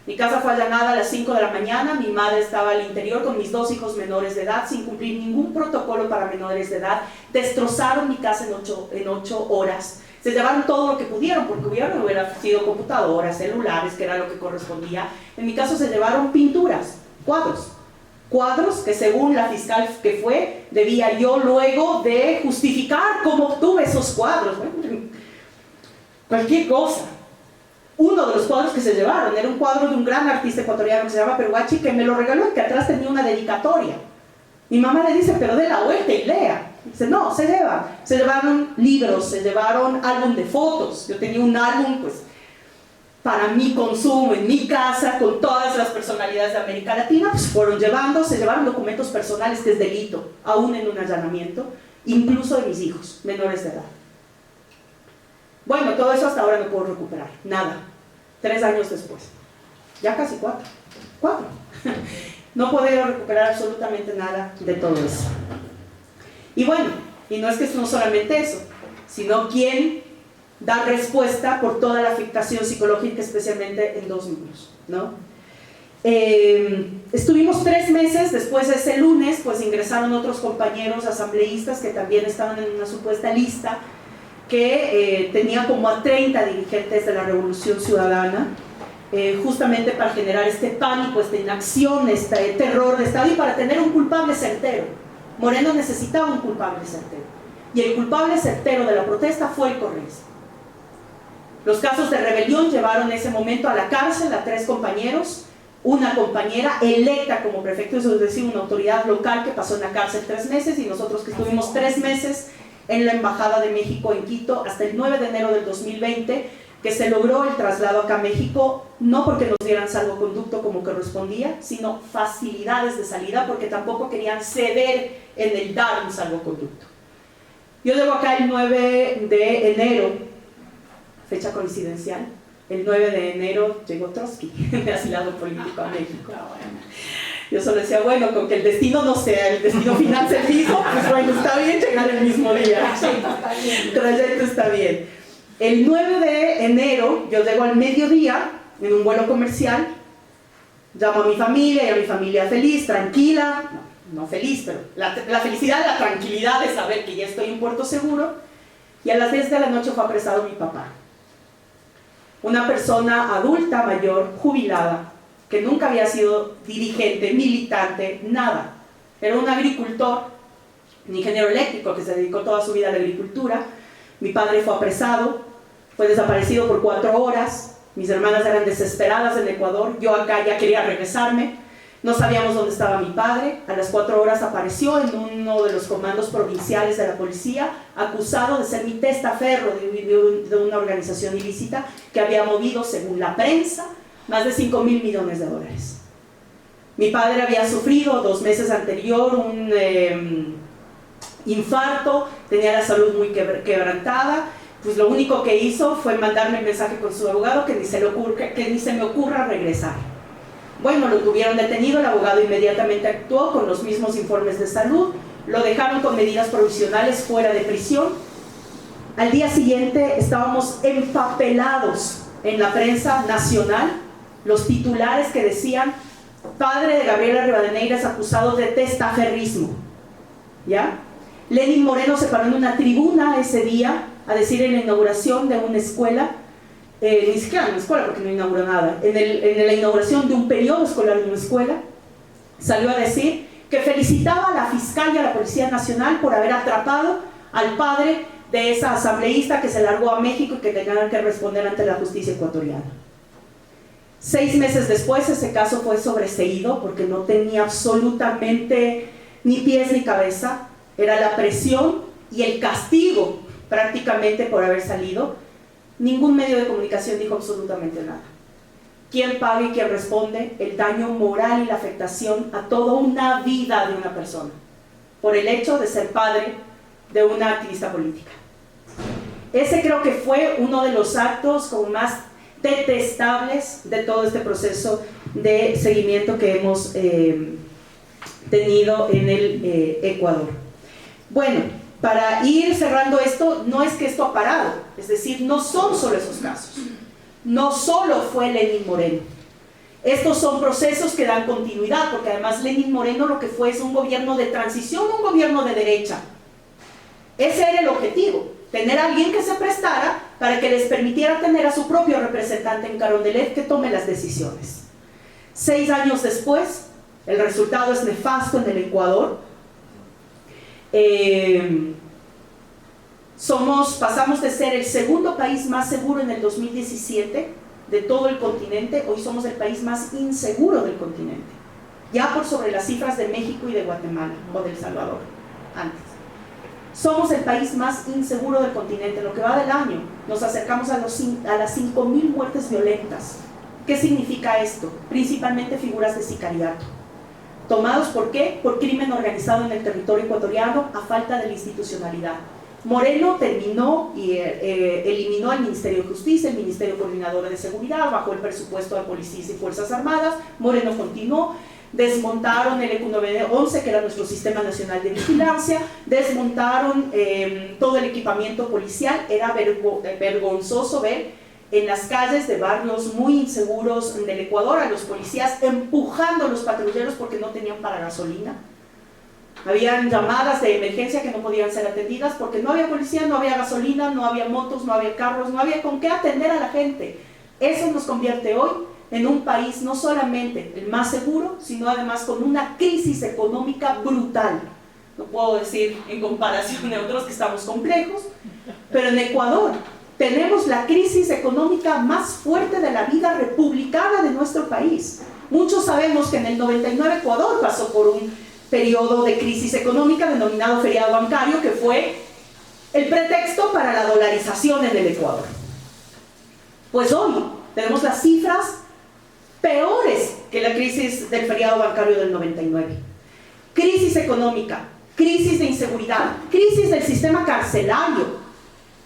Mi casa fue allanada a las 5 de la mañana, mi madre estaba al interior con mis 2 hijos menores de edad, sin cumplir ningún protocolo para menores de edad. Destrozaron mi casa en 8 horas. Se llevaron todo lo que pudieron, porque hubiera sido computadoras, celulares, que era lo que correspondía. En mi caso se llevaron pinturas, cuadros que según la fiscal que fue, debía yo luego de justificar cómo obtuve esos cuadros. Bueno, cualquier cosa. uno de los cuadros que se llevaron era un cuadro de un gran artista ecuatoriano que se llama Peruachi, que me lo regaló y que atrás tenía una dedicatoria. Mi mamá le dice, pero dé la vuelta y lea. Dice, no, se llevaron libros, se llevaron álbum de fotos. Yo tenía un álbum, pues, para mi consumo en mi casa, con todas las personalidades de América Latina, pues se llevaron documentos personales, que es delito, aún en un allanamiento, incluso de mis hijos, menores de edad. Bueno, todo eso hasta ahora no puedo recuperar, nada. 3 años después, ya casi 4. No puedo recuperar absolutamente nada de todo eso. Y bueno, y no es que no solamente eso, sino quién da respuesta por toda la afectación psicológica, especialmente en 2 niños, ¿no? Estuvimos 3 meses, después de ese lunes, pues ingresaron otros compañeros asambleístas que también estaban en una supuesta lista que tenía como a 30 dirigentes de la Revolución Ciudadana, justamente para generar este pánico, esta inacción, este terror de Estado y para tener un culpable certero. Moreno necesitaba un culpable certero y el culpable certero de la protesta fue el correísmo. Los casos de rebelión llevaron en ese momento a la cárcel a 3 compañeros, una compañera electa como prefecto, es decir, una autoridad local que pasó en la cárcel 3 meses y nosotros que estuvimos 3 meses en la Embajada de México en Quito hasta el 9 de enero del 2020, que se logró el traslado acá a México, no porque nos dieran salvoconducto como correspondía, sino facilidades de salida, porque tampoco querían ceder en el dar un salvoconducto. Yo llego acá el 9 de enero, fecha coincidencial, el 9 de enero llegó Trotsky de asilado político a México. Yo solo decía, bueno, con que el destino no sea el destino final el mismo, pues bueno, está bien llegar el mismo día. El trayecto está bien. El 9 de enero, yo llego al mediodía en un vuelo comercial, llamo a mi familia y a mi familia feliz, tranquila, no feliz, pero la felicidad, la tranquilidad de saber que ya estoy en puerto seguro, y a las 10 de la noche fue apresado mi papá. Una persona adulta, mayor, jubilada, que nunca había sido dirigente, militante, nada. Era un agricultor, un ingeniero eléctrico que se dedicó toda su vida a la agricultura. Mi padre fue apresado, fue desaparecido por 4 horas, mis hermanas eran desesperadas en Ecuador, yo acá ya quería regresarme, no sabíamos dónde estaba mi padre. A las 4 horas apareció en uno de los comandos provinciales de la policía, acusado de ser mi testaferro de una organización ilícita que había movido, según la prensa, más de $5.000 millones. Mi padre había sufrido 2 meses anterior un infarto, tenía la salud muy quebrantada, pues lo único que hizo fue mandarme el mensaje con su abogado que ni se me ocurra regresar. Bueno, lo tuvieron detenido, el abogado inmediatamente actuó con los mismos informes de salud, lo dejaron con medidas provisionales fuera de prisión. Al día siguiente estábamos empapelados en la prensa nacional, los titulares que decían: padre de Gabriela Rivadeneira es acusado de testaferrismo, ¿ya? Lenín Moreno se paró en una tribuna ese día a decir en la inauguración de una escuela, ni siquiera en una escuela porque no inauguró nada, en la inauguración de un periodo escolar de una escuela, salió a decir que felicitaba a la fiscal y a la Policía Nacional por haber atrapado al padre de esa asambleísta que se largó a México y que tenían que responder ante la justicia ecuatoriana. 6 meses después ese caso fue sobreseído porque no tenía absolutamente ni pies ni cabeza, era la presión y el castigo prácticamente por haber salido. Ningún medio de comunicación dijo absolutamente nada. ¿Quién paga y quién responde? El daño moral y la afectación a toda una vida de una persona por el hecho de ser padre de una activista política. Ese creo que fue uno de los actos como más detestables de todo este proceso de seguimiento que hemos tenido en el Ecuador. Bueno, para ir cerrando esto, no es que esto ha parado, es decir, no son solo esos casos, no solo fue Lenín Moreno. Estos son procesos que dan continuidad, porque además Lenín Moreno lo que fue es un gobierno de transición, un gobierno de derecha. Ese era el objetivo, tener a alguien que se prestara para que les permitiera tener a su propio representante en Carondelet que tome las decisiones. 6 años después, el resultado es nefasto en el Ecuador. Pasamos de ser el segundo país más seguro en el 2017 de todo el continente, hoy somos el país más inseguro del continente, ya por sobre las cifras de México y de Guatemala, o de El Salvador, antes. Somos el país más inseguro del continente. En lo que va del año, nos acercamos a las 5,000 muertes violentas. ¿Qué significa esto? Principalmente figuras de sicariato. ¿Tomados por qué? Por crimen organizado en el territorio ecuatoriano a falta de la institucionalidad. Moreno terminó y eliminó el Ministerio de Justicia, el Ministerio Coordinador de Seguridad, bajó el presupuesto de policías y fuerzas armadas. Moreno continuó, desmontaron el EQ911, que era nuestro Sistema Nacional de Vigilancia, desmontaron todo el equipamiento policial. Era vergonzoso ver en las calles de barrios muy inseguros del Ecuador a los policías empujando a los patrulleros porque no tenían para gasolina. Habían llamadas de emergencia que no podían ser atendidas porque no había policía, no había gasolina, no había motos, no había carros, no había con qué atender a la gente. Eso nos convierte hoy en un país no solamente el más seguro, sino además con una crisis económica brutal. No puedo decir en comparación de otros que estamos complejos, pero en Ecuador tenemos la crisis económica más fuerte de la vida republicana de nuestro país. Muchos sabemos que en el 99 Ecuador pasó por un periodo de crisis económica denominado feriado bancario, que fue el pretexto para la dolarización en el Ecuador. Pues hoy tenemos las cifras peores que la crisis del feriado bancario del 99. Crisis económica, crisis de inseguridad, crisis del sistema carcelario,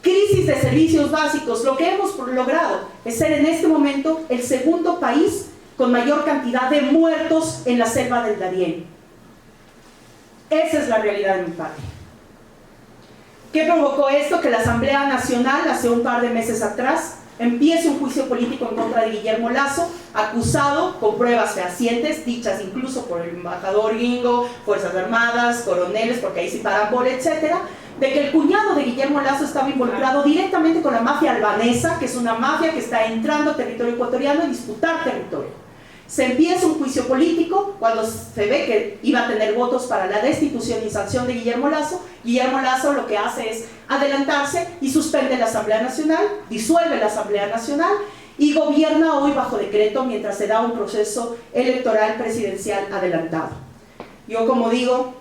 crisis de servicios básicos. Lo que hemos logrado es ser en este momento el segundo país con mayor cantidad de muertos en la selva del Darién. Esa es la realidad de mi patria. ¿Qué provocó esto? Que la Asamblea Nacional, hace un par de meses atrás, empiece un juicio político en contra de Guillermo Lasso, acusado con pruebas fehacientes, dichas incluso por el embajador gringo, Fuerzas Armadas, coroneles, porque ahí sí paran por, etcétera, de que el cuñado de Guillermo Lasso estaba involucrado directamente con la mafia albanesa, que es una mafia que está entrando a territorio ecuatoriano a disputar territorio. Se empieza un juicio político cuando se ve que iba a tener votos para la destitución y sanción de Guillermo Lasso. Guillermo Lasso lo que hace es adelantarse y suspende la Asamblea Nacional, disuelve la Asamblea Nacional y gobierna hoy bajo decreto mientras se da un proceso electoral presidencial adelantado. Yo, como digo,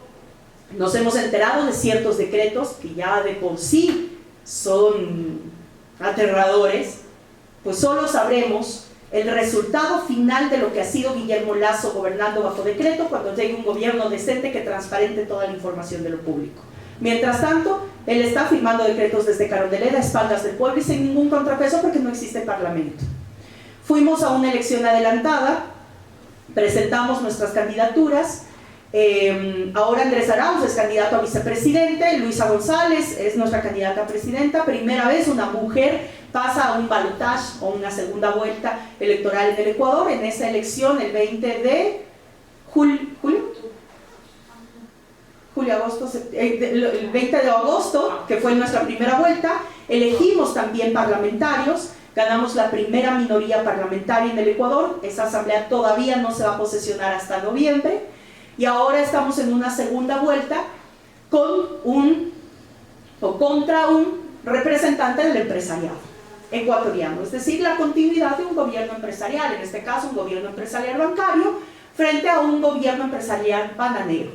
nos hemos enterado de ciertos decretos que ya de por sí son aterradores, pues solo sabremos el resultado final de lo que ha sido Guillermo Lasso gobernando bajo decreto cuando llegue un gobierno decente que transparente toda la información de lo público. Mientras tanto, él está firmando decretos desde Carondelet a espaldas del pueblo y sin ningún contrapeso porque no existe parlamento. Fuimos a una elección adelantada, presentamos nuestras candidaturas. Ahora Andrés Arauz es candidato a vicepresidente, Luisa González es nuestra candidata a presidenta. Primera vez una mujer pasa a un balotaje o una segunda vuelta electoral en el Ecuador. En esa elección, el 20 de el 20 de agosto, que fue nuestra primera vuelta, elegimos también parlamentarios, ganamos la primera minoría parlamentaria en el Ecuador. Esa asamblea todavía no se va a posesionar hasta noviembre, y ahora estamos en una segunda vuelta contra un representante del empresariado ecuatoriano, es decir, la continuidad de un gobierno empresarial, en este caso un gobierno empresarial bancario, frente a un gobierno empresarial bananero.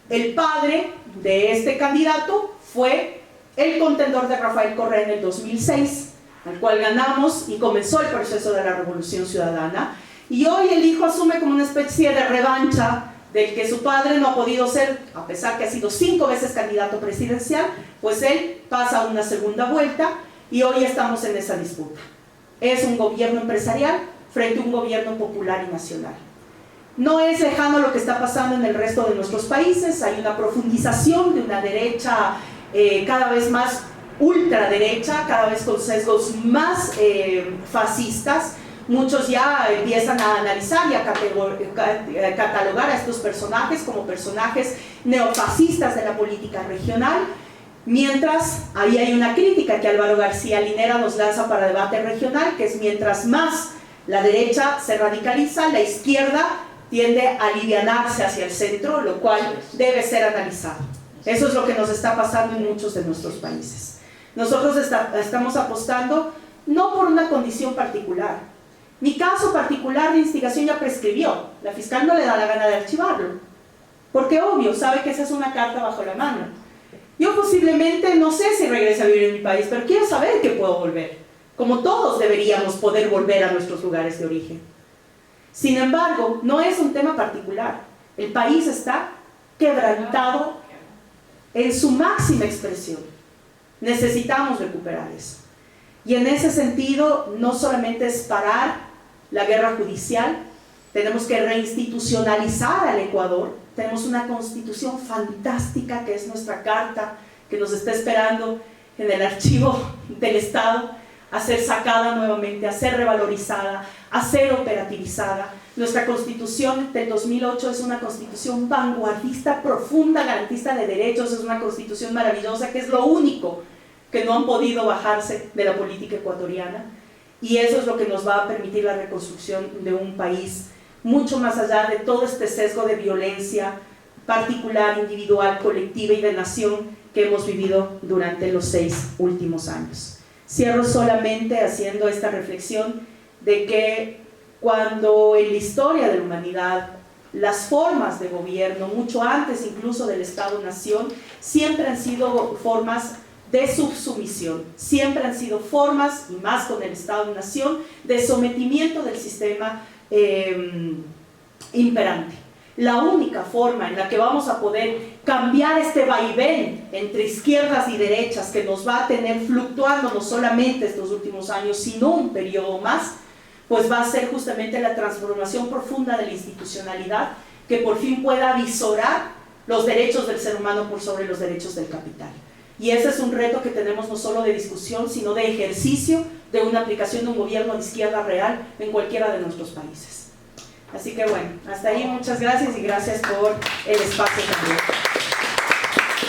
El padre de este candidato fue el contendor de Rafael Correa en el 2006, al cual ganamos y comenzó el proceso de la Revolución Ciudadana, y hoy el hijo asume como una especie de revancha del que su padre no ha podido ser, a pesar que ha sido 5 veces candidato presidencial. Pues él pasa a una segunda vuelta y hoy estamos en esa disputa. Es un gobierno empresarial frente a un gobierno popular y nacional. No es lejano lo que está pasando en el resto de nuestros países. Hay una profundización de una derecha cada vez más ultraderecha, cada vez con sesgos más fascistas. Muchos ya empiezan a analizar y a catalogar a estos personajes como personajes neofascistas de la política regional, mientras ahí hay una crítica que Álvaro García Linera nos lanza para debate regional, que es: mientras más la derecha se radicaliza, la izquierda tiende a alivianarse hacia el centro, lo cual debe ser analizado. Eso es lo que nos está pasando en muchos de nuestros países. Nosotros estamos apostando no por una condición particular. Mi caso particular de instigación ya prescribió, la fiscal no le da la gana de archivarlo, porque obvio, sabe que esa es una carta bajo la manga. Yo posiblemente no sé si regrese a vivir en mi país, pero quiero saber que puedo volver, como todos deberíamos poder volver a nuestros lugares de origen. Sin embargo, no es un tema particular, el país está quebrantado en su máxima expresión. Necesitamos recuperar eso. Y en ese sentido, no solamente es parar la guerra judicial, tenemos que reinstitucionalizar al Ecuador. Tenemos una constitución fantástica que es nuestra carta, que nos está esperando en el archivo del Estado, a ser sacada nuevamente, a ser revalorizada, a ser operativizada. Nuestra constitución del 2008 es una constitución vanguardista, profunda, garantista de derechos, es una constitución maravillosa, que es lo único que no han podido bajarse de la política ecuatoriana, y eso es lo que nos va a permitir la reconstrucción de un país mucho más allá de todo este sesgo de violencia particular, individual, colectiva y de nación que hemos vivido durante los 6 últimos años. Cierro solamente haciendo esta reflexión de que cuando en la historia de la humanidad las formas de gobierno, mucho antes incluso del Estado-Nación, siempre han sido formas de subsumisión, siempre han sido formas, y más con el Estado-Nación, de sometimiento del sistema imperante. La única forma en la que vamos a poder cambiar este vaivén entre izquierdas y derechas que nos va a tener fluctuando no solamente estos últimos años, sino un periodo más, pues va a ser justamente la transformación profunda de la institucionalidad que por fin pueda visorar los derechos del ser humano por sobre los derechos del capital. Y ese es un reto que tenemos no solo de discusión, sino de ejercicio de una aplicación de un gobierno de izquierda real en cualquiera de nuestros países. Así que bueno, hasta ahí, muchas gracias y gracias por el espacio también.